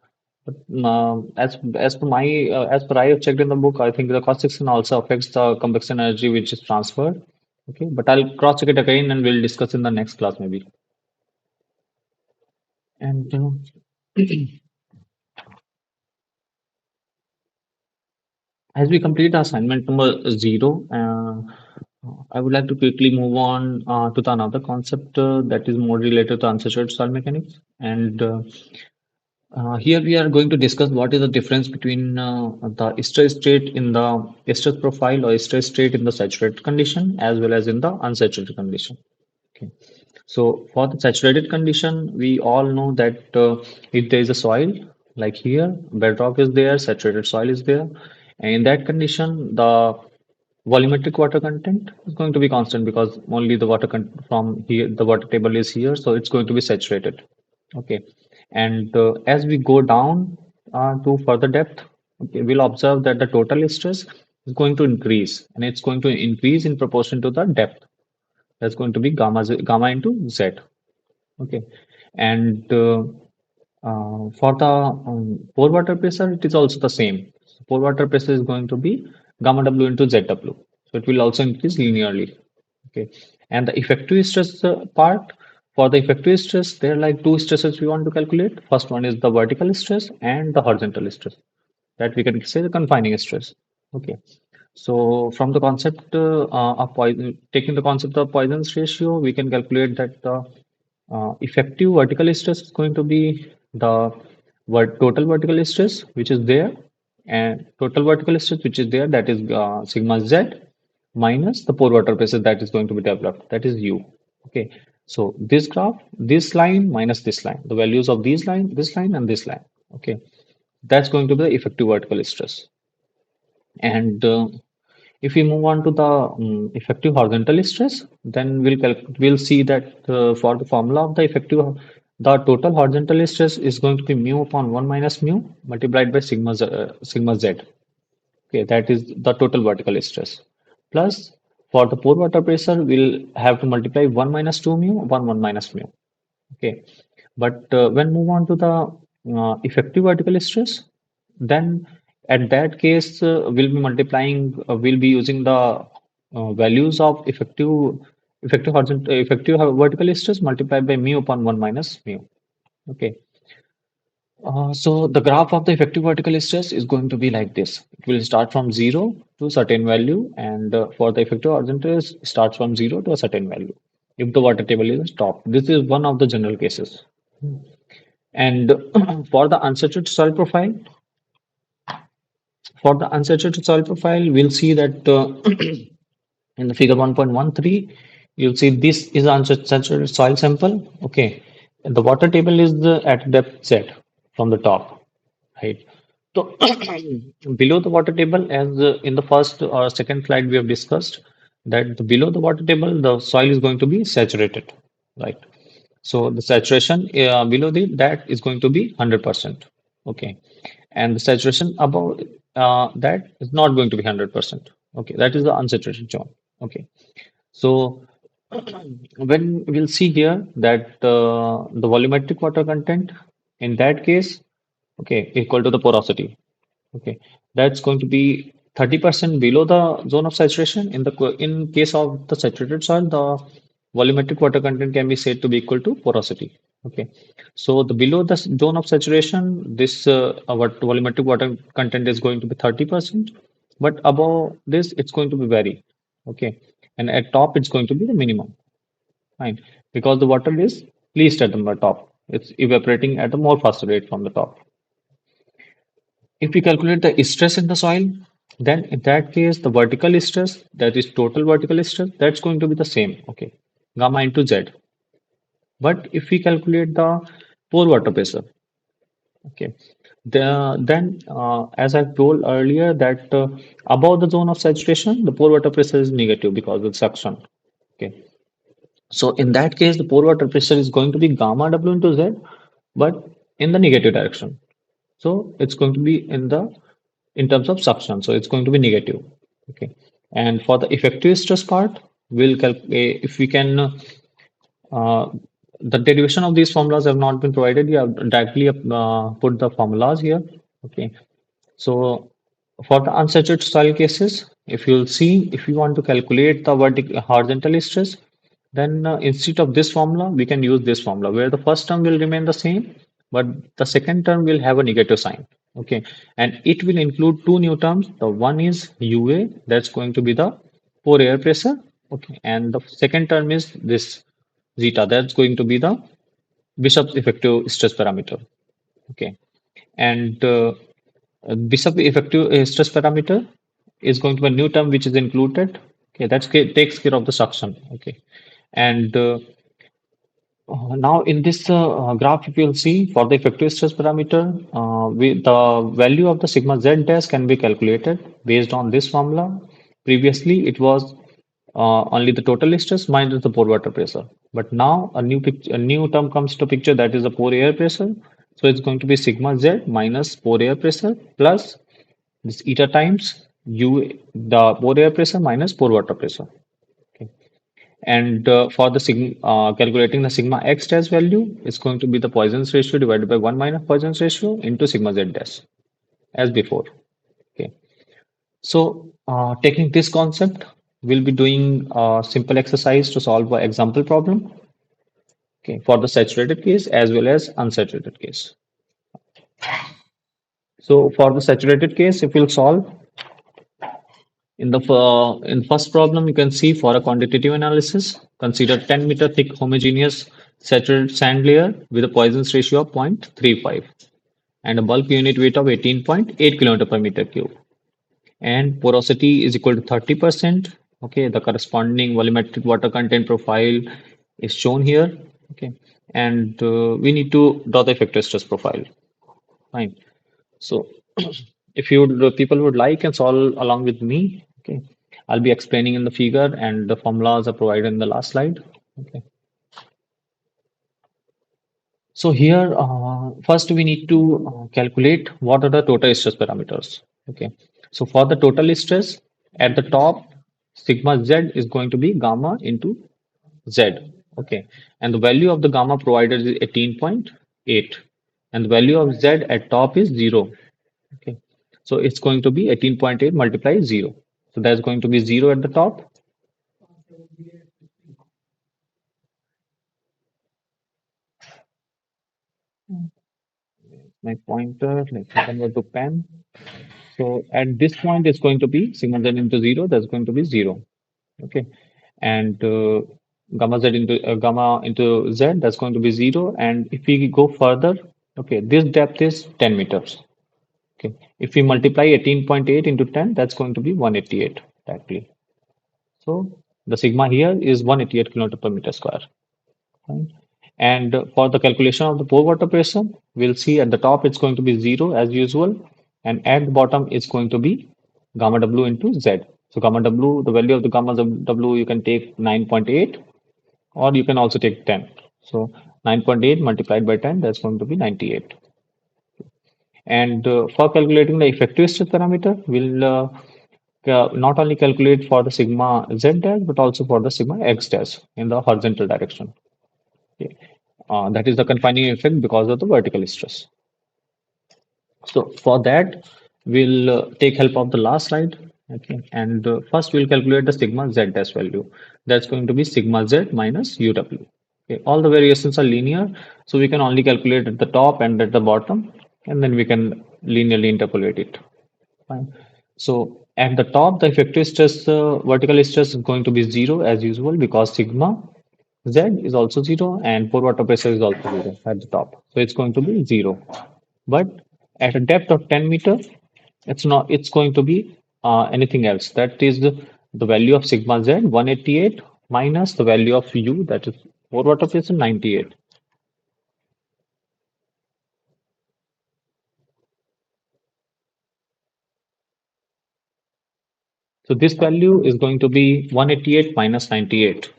As per I have checked in the book, I think the cross section also affects the convection energy which is transferred. Okay, but I'll cross-check it again and we'll discuss in the next class maybe. And as we complete assignment number zero, I would like to quickly move on to the another concept that is more related to unsaturated soil mechanics. And here we are going to discuss what is the difference between the stress state in the stress profile or stress state in the saturated condition as well as in the unsaturated condition. Okay. So for the saturated condition, we all know that if there is a soil, like here, bedrock is there, saturated soil is there, and in that condition, the volumetric water content is going to be constant because only the water from here, the water table is here, so it's going to be saturated. Okay, and as we go down to further depth, okay, we'll observe that the total stress is going to increase, and it's going to increase in proportion to the depth. That's going to be gamma into Z. Okay, and for the pore water pressure, it is also the same. So pore water pressure is going to be gamma W into ZW. So it will also increase linearly. Okay, and the effective stress part, for the effective stress, there are like two stresses we want to calculate. First one is the vertical stress and the horizontal stress. That we can say the confining stress. Okay, so from the concept of poison, taking the concept of Poisson's ratio, we can calculate that the effective vertical stress is going to be the total vertical stress which is there, and total vertical stress which is there, that is sigma z minus the pore water pressure that is going to be developed, that is u. Okay, so this graph, this line minus this line, the values of these line, this line and this line. Okay, that's going to be the effective vertical stress. And if we move on to the effective horizontal stress, then we'll see that for the formula of the effective, the total horizontal stress is going to be mu upon 1 minus mu multiplied by sigma z. Okay, that is the total vertical stress. Plus, for the pore water pressure, we'll have to multiply 1 minus 2 mu upon 1 minus mu. Okay, but when move on to the effective vertical stress, then at that case we'll be using the values of effective vertical stress multiplied by mu upon 1 minus mu. Okay, so the graph of the effective vertical stress is going to be like this. It will start from 0 to certain value, and for the effective horizontal it starts from 0 to a certain value if the water table is stopped. This is one of the general cases. And for the unsaturated soil profile, we'll see that in the figure 1.13, you'll see this is unsaturated soil sample. Okay, and the water table is at depth Z from the top, right? So below the water table, as in the first or second slide we have discussed, that below the water table, the soil is going to be saturated. right? So the saturation below that is going to be 100%. Okay. And the saturation above that is not going to be 100%. Okay. That is the unsaturated zone. Okay. So when we'll see here that the volumetric water content in that case, okay, equal to the porosity. Okay, that's going to be 30% below the zone of saturation. In case of the saturated soil, the volumetric water content can be said to be equal to porosity. Okay, so the below the zone of saturation, this what volumetric water content is going to be 30%, but above this, it's going to be vary. Okay, and at top, it's going to be the minimum. Fine, because the water is least at the top. It's evaporating at a more faster rate from the top. If we calculate the stress in the soil, then in that case, the vertical stress, that is total vertical stress, that's going to be the same, okay, gamma into Z. But if we calculate the pore water pressure, okay, then as I told earlier that above the zone of saturation, the pore water pressure is negative because of suction. Okay, so in that case, the pore water pressure is going to be gamma W into Z, but in the negative direction. So it's going to be in terms of suction. So it's going to be negative. Okay. And for the effective stress part, we'll calculate if we can. The derivation of these formulas have not been provided. You have directly put the formulas here. Okay. So for the unsaturated soil cases, if you'll see, if you want to calculate the vertical horizontal stress, then instead of this formula, we can use this formula where the first term will remain the same, but the second term will have a negative sign. Okay, and it will include two new terms. The one is UA, that's going to be the pore air pressure. Okay, and the second term is this zeta, that's going to be the Bishop's effective stress parameter. Okay, and Bishop effective stress parameter is going to be a new term which is included. Okay, that takes care of the suction. Okay, and now in this graph, if you'll see for the effective stress parameter, the value of the sigma z dash can be calculated based on this formula. Previously, it was only the total stress minus the pore water pressure. But now a new term comes to picture, that is the pore air pressure. So it's going to be sigma z minus pore air pressure plus this eta times u, the pore air pressure minus pore water pressure. Okay. And for the calculating the sigma x dash value, it's going to be the Poisson's ratio divided by 1 minus Poisson's ratio into sigma z dash as before. Okay. So taking this concept, we'll be doing a simple exercise to solve an example problem. Okay, for the saturated case as well as unsaturated case. So for the saturated case, if we'll solve in first problem, you can see for a quantitative analysis, consider 10-meter thick homogeneous saturated sand layer with a Poisson's ratio of 0.35 and a bulk unit weight of 18.8 kilometer per meter cube. And porosity is equal to 30%. Okay, the corresponding volumetric water content profile is shown here. Okay, and we need to draw the effective stress profile. Fine. So if people would like and solve along with me, okay, I'll be explaining in the figure and the formulas are provided in the last slide. Okay. So here, first we need to calculate what are the total stress parameters. Okay. So for the total stress at the top, sigma z is going to be gamma into z. Okay. And the value of the gamma provided is 18.8. And the value of z at top is 0. Okay. So it's going to be 18.8 multiplied 0. So that's going to be 0 at the top. My pointer, let's convert to pen. So at this point, it's going to be sigma z into 0. That's going to be 0. Okay. And gamma into z, that's going to be 0. And if we go further, okay, this depth is 10 meters. Okay. If we multiply 18.8 into 10, that's going to be 188 exactly. So the sigma here is 188 kilometer per meter square. Fine. And for the calculation of the pore water pressure, we'll see at the top it's going to be 0 as usual, and at the bottom it's going to be gamma W into Z. So gamma W, the value of the gamma W you can take 9.8, or you can also take 10. So 9.8 multiplied by 10, that's going to be 98. And for calculating the effective stress parameter, we'll not only calculate for the sigma z dash, but also for the sigma x dash in the horizontal direction. Okay. That is the confining effect because of the vertical stress. So for that, we'll take help of the last slide. Okay, and first we'll calculate the sigma z dash value. That's going to be sigma z minus uw. Okay, all the variations are linear, so we can only calculate at the top and at the bottom, and then we can linearly interpolate it. Fine. So at the top, the effective stress, vertical stress is going to be zero as usual because sigma z is also zero and pore water pressure is also zero at the top. So it's going to be zero. But at a depth of 10 meter, it's going to be anything else. That is the value of sigma z 188 minus the value of u, that is pore water pressure 98. So this value is going to be 188 minus 98.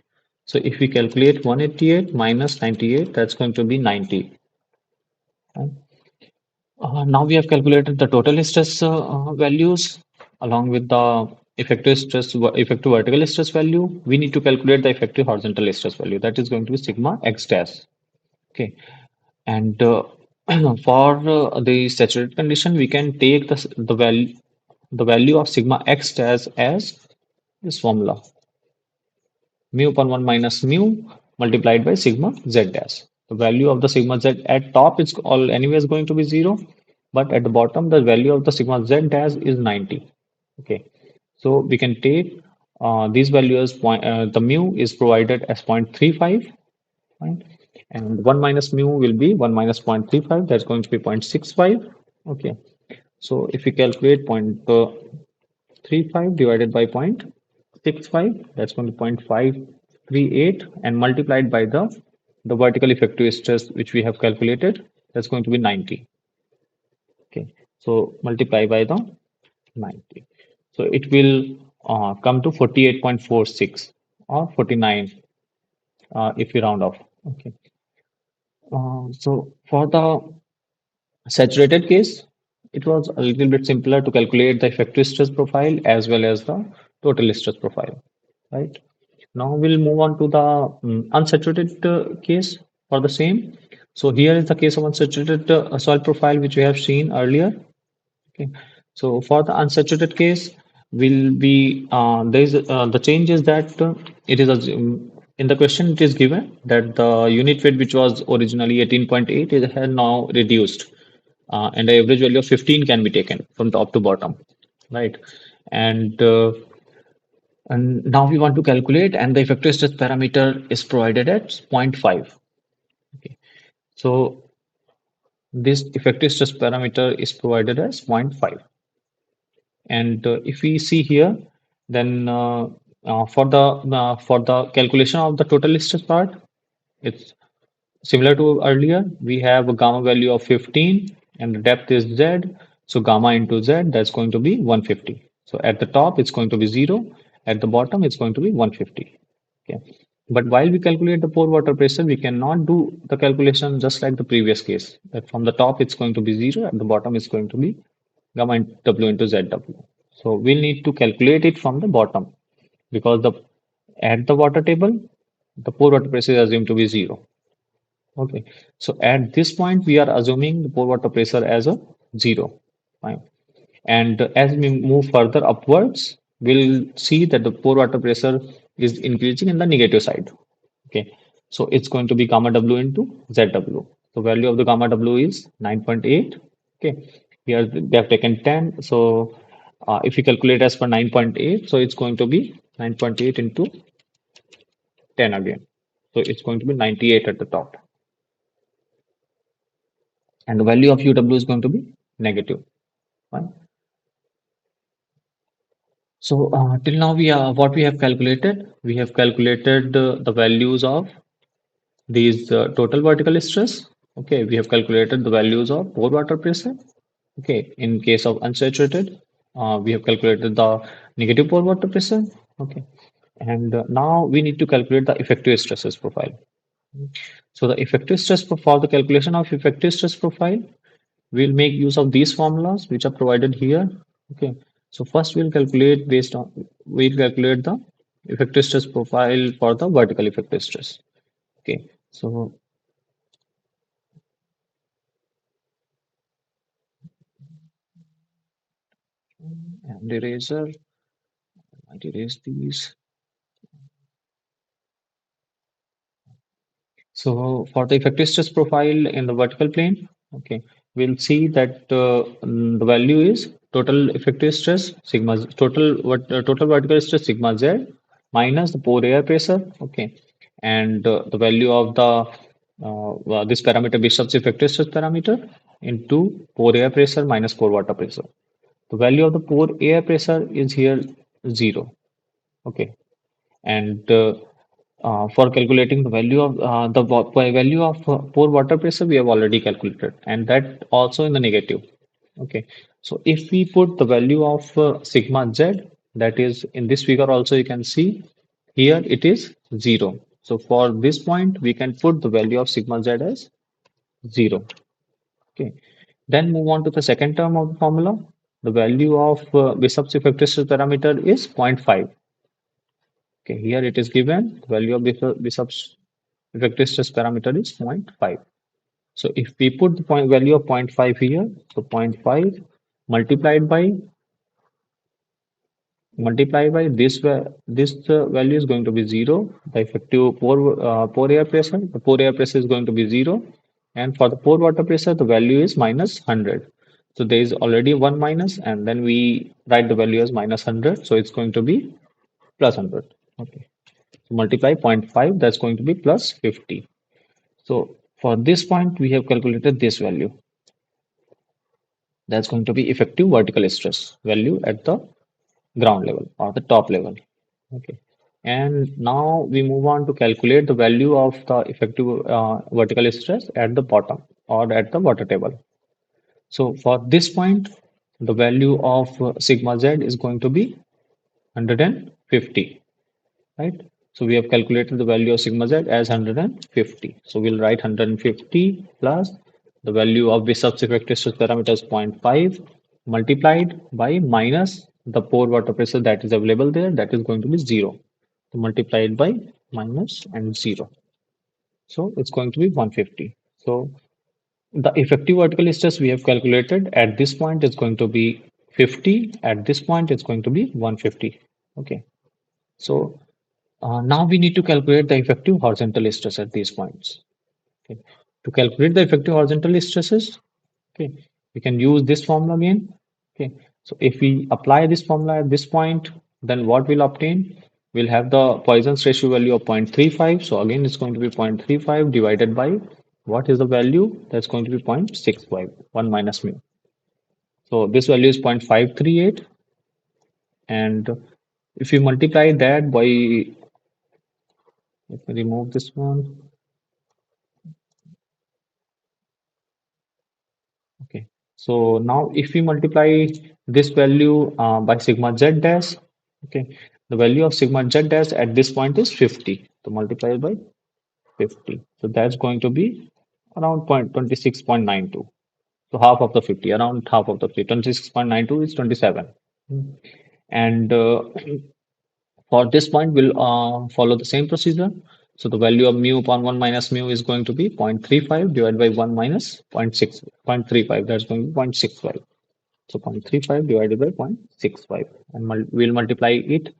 So if we calculate 188 minus 98, that's going to be 90. Right? Now we have calculated the total stress values along with the effective vertical stress value. We need to calculate the effective horizontal stress value. That is going to be sigma x dash. Okay, and for the saturated condition, we can take the value of sigma x dash as this formula: mu upon 1 minus mu multiplied by sigma z dash. The value of the sigma z at top is all anyways going to be 0, but at the bottom the value of the sigma z dash is 90. Okay, so we can take these values. The mu is provided as 0.35, right? And 1 minus mu will be 1 minus 0.35, that's going to be 0.65. Okay, so if we calculate 0.35 divided by 0.65, that's going to 0.538, and multiplied by the vertical effective stress which we have calculated, that's going to be 90. Okay, so multiply by the 90. So it will come to 48.46 or 49 if we round off. Okay, so for the saturated case, it was a little bit simpler to calculate the effective stress profile as well as the total stress profile, right? Now we'll move on to the unsaturated case for the same. So here is the case of unsaturated soil profile which we have seen earlier. Okay. So for the unsaturated case, will be there is the change is that it is in the question it is given that the unit weight which was originally 18.8 is has now reduced, and the average value of 15 can be taken from top to bottom, right? And now we want to calculate, and the effective stress parameter is provided at zero point 0.5. Okay. So this effective stress parameter is provided as zero point 0.5. And if we see here, then for the calculation of the total stress part, it's similar to earlier. We have a gamma value of 15, and the depth is z. So gamma into z, that's going to be 150. So at the top, it's going to be 0. At the bottom, it's going to be 150. Okay. But while we calculate the pore water pressure, we cannot do the calculation just like the previous case. That from the top, it's going to be 0. At the bottom, it's going to be gamma w into zw. So we'll need to calculate it from the bottom because the at the water table, the pore water pressure is assumed to be 0. Okay. So at this point, we are assuming the pore water pressure as a 0. Fine. And as we move further upwards, we'll see that the pore water pressure is increasing in the negative side. Okay, so it's going to be gamma W into ZW. The value of the gamma W is 9.8. Okay, here they have taken 10. So if you calculate as per 9.8, so it's going to be 9.8 into 10 again. So it's going to be 98 at the top. And the value of UW is going to be negative. Fine. So till now what we have calculated, we have calculated the values of these total vertical stress. Okay, we have calculated the values of pore water pressure. Okay, in case of unsaturated, we have calculated the negative pore water pressure. Okay, And now we need to calculate the effective stresses profile. So the effective for the calculation of effective stress profile, we'll make use of these formulas which are provided here. Okay. So first we'll calculate the effective stress profile for the vertical effective stress. Okay. So and eraser, I might erase these. So for the effective stress profile in the vertical plane, okay, we'll see that the value is total effective stress sigma total vertical stress sigma z minus the pore air pressure, okay, and the value of the this parameter Bishop's effective stress parameter into pore air pressure minus pore water pressure. The value of the pore air pressure is here 0, okay, and for calculating the value of value of pore water pressure, we have already calculated, and that also in the negative. Okay, so if we put the value of sigma z, that is in this figure also you can see here it is 0. So for this point, we can put the value of sigma z as 0. Okay, then move on to the second term of the formula. The value of Bishop's effective stress parameter is zero point 0.5. Okay, here it is given the value of Bishop's effective stress parameter is zero point 0.5. So if we put the point value of zero point 0.5 here, so zero point 0.5 multiplied by this value is going to be 0. The effective pore air pressure, the pore air pressure is going to be 0, and for the pore water pressure, the value is minus 100. So there is already one minus, and then we write the value as minus 100. So it's going to be plus 100. Okay. So multiply zero point 0.5, that's going to be plus 50. So for this point, we have calculated this value. That's going to be effective vertical stress value at the ground level or the top level. Okay. And now we move on to calculate the value of the effective vertical stress at the bottom or at the water table. So for this point, the value of sigma z is going to be 150. Right? So we have calculated the value of sigma z as 150. So we'll write 150 plus the value of Bishop's effective stress parameter is zero point 0.5 multiplied by minus the pore water pressure that is available there, that is going to be 0. So multiplied by minus and 0. So it's going to be 150. So the effective vertical stress we have calculated at this point is going to be 50. At this point, it's going to be 150. Okay. So now we need to calculate the effective horizontal stress at these points. Okay. To calculate the effective horizontal stresses, okay, we can use this formula again. Okay. So if we apply this formula at this point, then what we'll obtain? We'll have the Poisson's ratio value of 0.35. So again, it's going to be 0.35 divided by what is the value? That's going to be 0.65, 1 minus mu. So this value is 0.538. And if we multiply that by, let me remove this one. Okay, so now if we multiply this value by sigma z dash, okay, the value of sigma z dash at this point is 50. So multiply by 50. So that's going to be around 26.92. So half of the 50, around half of the 50. 26.92 is 27. And for this point, we'll follow the same procedure. So the value of mu upon 1 minus mu is going to be 0.35 divided by 1 minus 0.35. That's going to be 0.65. So 0.35 divided by 0.65. And we'll multiply it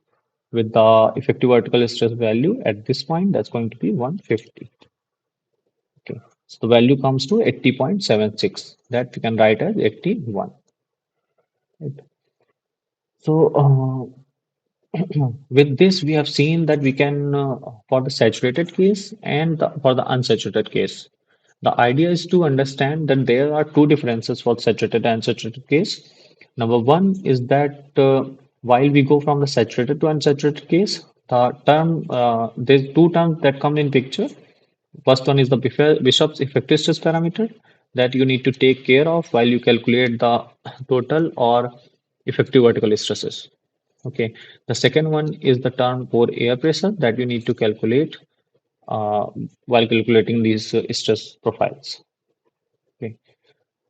with the effective vertical stress value at this point. That's going to be 150. Okay. So the value comes to 80.76. That we can write as 81. Right. So with this, we have seen that we can, for the saturated case and for the unsaturated case. The idea is to understand that there are two differences for saturated and unsaturated case. Number one is that while we go from the saturated to unsaturated case, there's two terms that come in picture. First one is the Bishop's effective stress parameter that you need to take care of while you calculate the total or effective vertical stresses. Okay. The second one is the term pore air pressure that you need to calculate uh, while calculating these stress profiles. Okay.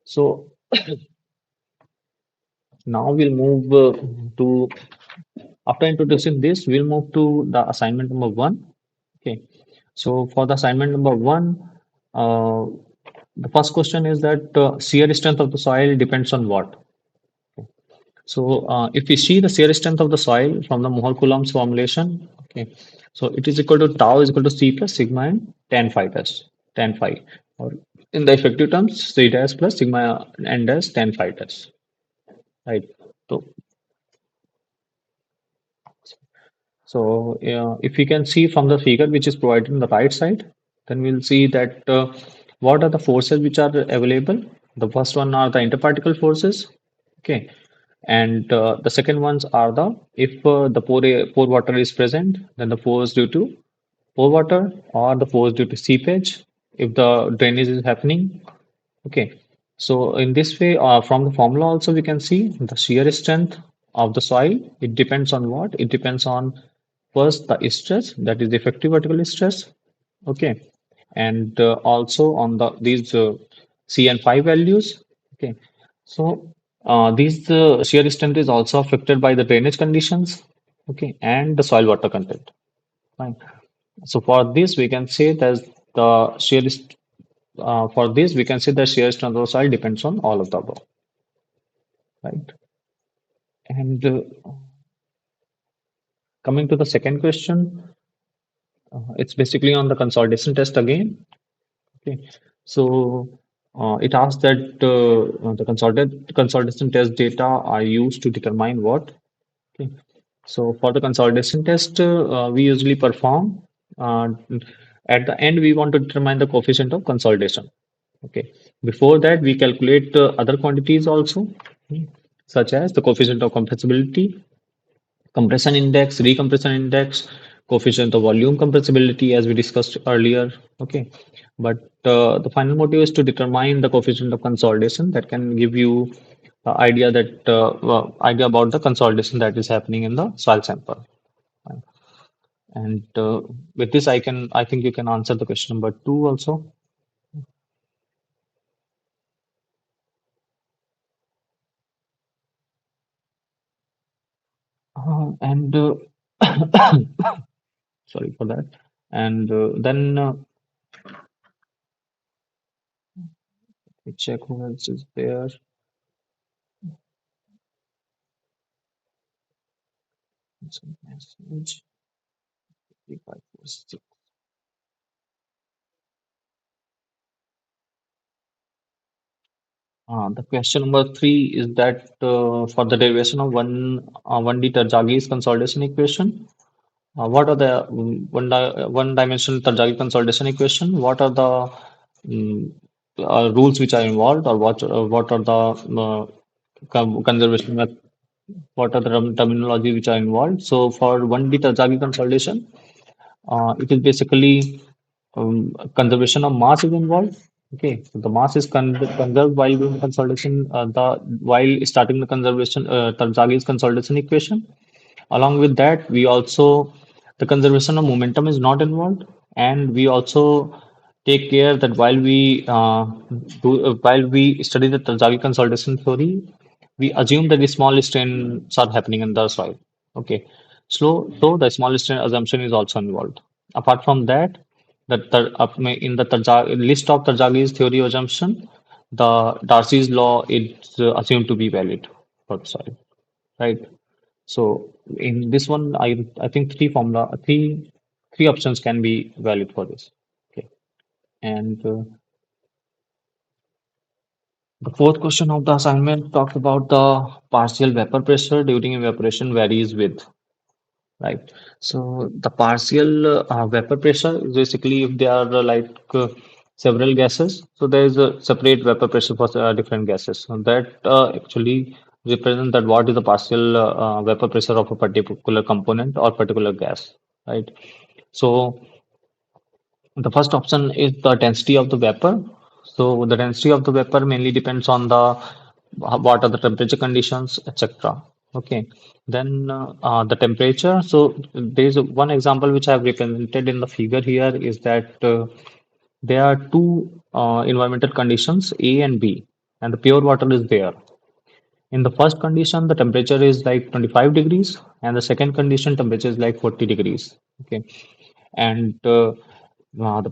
So now we'll move to, after introducing this, we'll move to the assignment number one. Okay. So for the assignment number one, uh, the first question is that shear strength of the soil depends on what? So if we see the shear strength of the soil from the Mohr-Coulomb's formulation, okay, so it is equal to tau is equal to C plus sigma and tan phi dash, tan phi, or in the effective terms, C dash plus sigma n dash tan phi dash, right? So, if we can see from the figure which is provided on the right side, then we'll see that what are the forces which are available. The first one are the interparticle forces, okay, and the second ones are the, if the pore water is present, then the force due to pore water or the force due to seepage if the drainage is happening. Okay, so in this way, from the formula also we can see the shear strength of the soil. It depends on what? It depends on first the stress, that is the effective vertical stress. Okay, and also on the these C and phi values. Okay, so these shear strength is also affected by the drainage conditions. Okay, and the soil water content. Fine. So for this we can say that the for this, we can say the shear strength of the soil depends on all of the above, right? And coming to the second question, it's basically on the consolidation test again. Okay, so it asks that the consolidation test data are used to determine what? Okay, so for the consolidation test, we usually perform. Uh, at the end, we want to determine the coefficient of consolidation. Okay. Before that, we calculate other quantities also, such as the coefficient of compressibility, compression index, recompression index, coefficient of volume compressibility, as we discussed earlier. Okay. But the final motive is to determine the coefficient of consolidation that can give you idea about the consolidation that is happening in the soil sample. And with this, I think you can answer the question number two also. And sorry for that. And then we check who else is there. Some message. 3546. The question number three is that for the derivation of 1D Tarjagi's consolidation equation, what are the one dimensional Tarjagi consolidation equation? What are the um, rules which are involved, or what are the conservation what are the terminology which are involved? So for 1D Tarjagi consolidation, it is basically conservation of mass is involved. Okay, so the mass is conserved while doing consolidation. The while starting the conservation, Tarjagi's consolidation equation. Along with that, we also the conservation of momentum is not involved, and we also take care that while we study the Tarjagi consolidation theory, we assume that the small strains are happening in the soil. Okay, so the small strain assumption is also involved. Apart from that, in the list of Tarjagi's theory assumption, the Darcy's law is assumed to be valid for the soil, right? So in this one, I think three options can be valid for this. Okay, and the fourth question of the assignment talks about the partial vapor pressure during evaporation varies with, right? So the partial vapor pressure is basically if there are several gases, so there is a separate vapor pressure for different gases. So that actually represent that what is the partial vapor pressure of a particular component or particular gas, right? So the first option is the density of the vapor. So the density of the vapor mainly depends on the what are the temperature conditions, etc. Okay, then the temperature. So there's one example which I have represented in the figure here is that there are two environmental conditions, A and B, and the pure water is there. In the first condition, the temperature is like 25 degrees, and the second condition, temperature is like 40 degrees. Okay, and the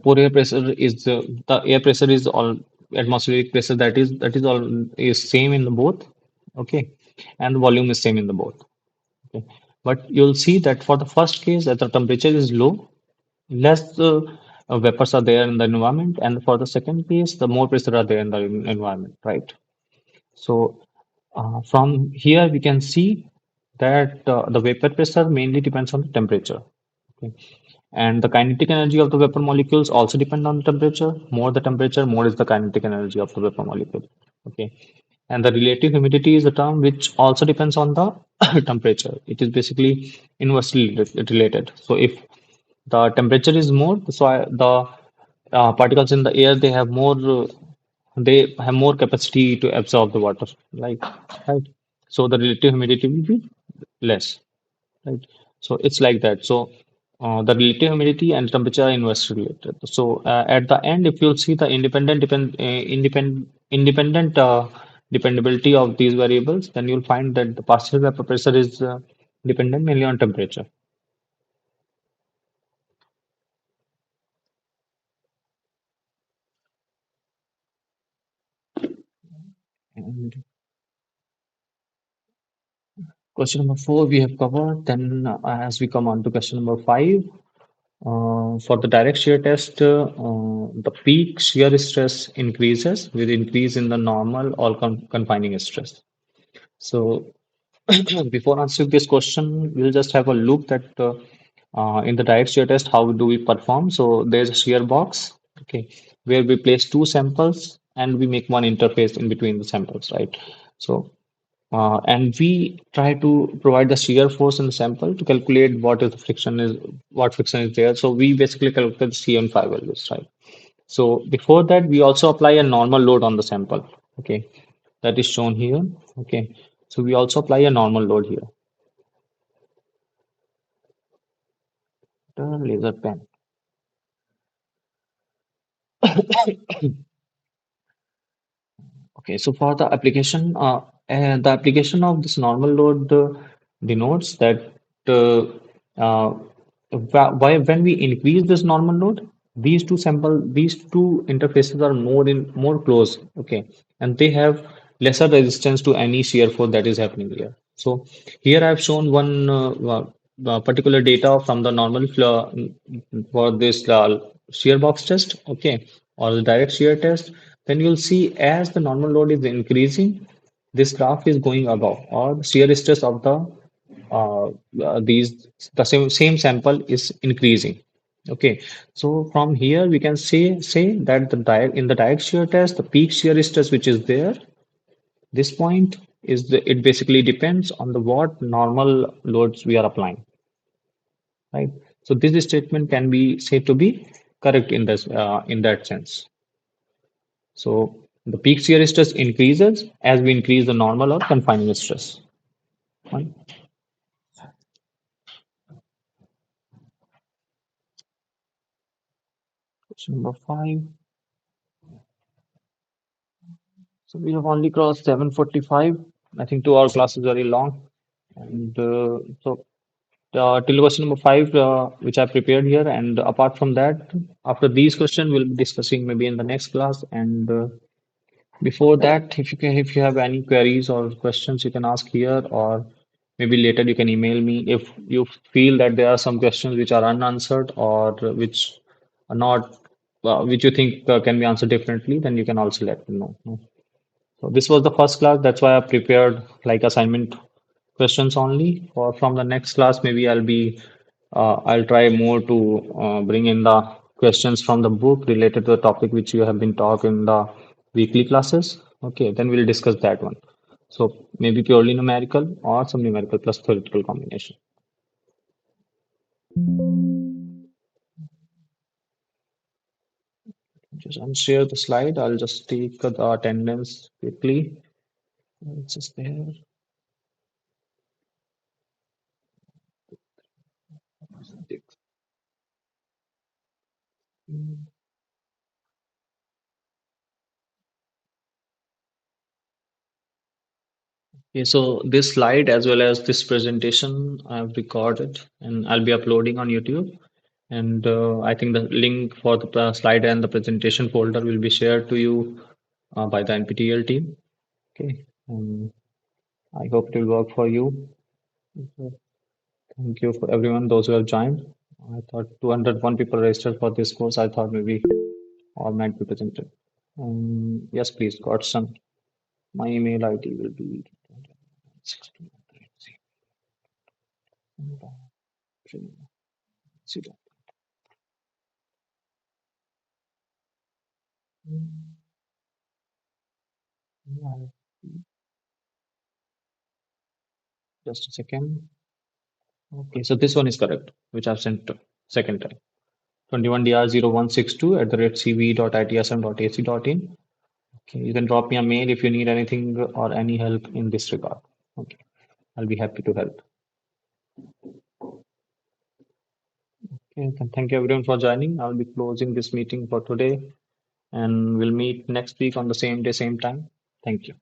pore air pressure is the air pressure is all atmospheric pressure that is all is same in the both. Okay, and the volume is same in the both. Okay. But you'll see that for the first case, that the temperature is low, less vapors are there in the environment, and for the second case, the more pressure are there in the environment, right? So from here, we can see that the vapor pressure mainly depends on the temperature. Okay. And the kinetic energy of the vapor molecules also depend on the temperature. More the temperature, more is the kinetic energy of the vapor molecule. Okay. And the relative humidity is a term which also depends on the temperature. It is basically inversely related. So if the temperature is more, so the particles in the air they have more capacity to absorb the water, like right. So the relative humidity will be less, right? So it's like that. So the relative humidity and temperature are inversely related. So at the end, if you'll see the independent dependability of these variables, then you'll find that the partial vapor pressure is dependent mainly on temperature. And question number four we have covered. Then as we come on to question number five, for the direct shear test, the peak shear stress increases with increase in the normal or confining stress. So before answering this question, we'll just have a look that in the direct shear test, how do we perform? So there's a shear box, okay, where we place two samples and we make one interface in between the samples, right? So and we try to provide the shear force in the sample to calculate what friction is there. So we basically calculate the CM5 values, right? So before that, we also apply a normal load on the sample. Okay, that is shown here. Okay, so we also apply a normal load here. The laser pen. Okay, so for the application of this normal load denotes that uh, uh, when we increase this normal load, these two interfaces are more close, okay, and they have lesser resistance to any shear force that is happening here. So here I've shown one particular data from the normal flow for this shear box test, okay, or the direct shear test. Then you'll see as the normal load is increasing, this graph is going above, or the shear stress of uh, these the same sample is increasing. Okay, so from here we can say that in the direct shear test, the peak shear stress which is there, this point it basically depends on the what normal loads we are applying, right? So this statement can be said to be correct in that sense. So the peak shear stress increases as we increase the normal or confining stress. Fine. Question number five. So we have only crossed 7:45. I think 2 hour class is very long. And till question number five, which I prepared here. And apart from that, after these questions, we'll be discussing maybe in the next class. And before that, if you have any queries or questions, you can ask here, or maybe later you can email me if you feel that there are some questions which are unanswered or which are not which you think can be answered differently. Then you can also let me know. So this was the first class. That's why I prepared like assignment questions only. Or from the next class, maybe I'll try more to bring in the questions from the book related to the topic which you have been taught in the weekly classes. Okay, then we'll discuss that one. So maybe purely numerical or some numerical plus theoretical combination. Just unshare the slide. I'll just take the attendance quickly. It's just there. Okay, so this slide as well as this presentation I've recorded and I'll be uploading on YouTube. And I think the link for the slide and the presentation folder will be shared to you by the NPTEL team. Okay, I hope it will work for you. So thank you for everyone, those who have joined. I thought 201 people registered for this course. I thought maybe all might be presented. Yes, please, Godson. My email ID will be just a second. Okay, so this one is correct, which I've sent second time. 21DR0162 at the rate cv.itsm.ac.in. Okay, you can drop me a mail if you need anything or any help in this regard. Okay, I'll be happy to help. Okay, thank you everyone for joining. I'll be closing this meeting for today and we'll meet next week on the same day, same time. Thank you.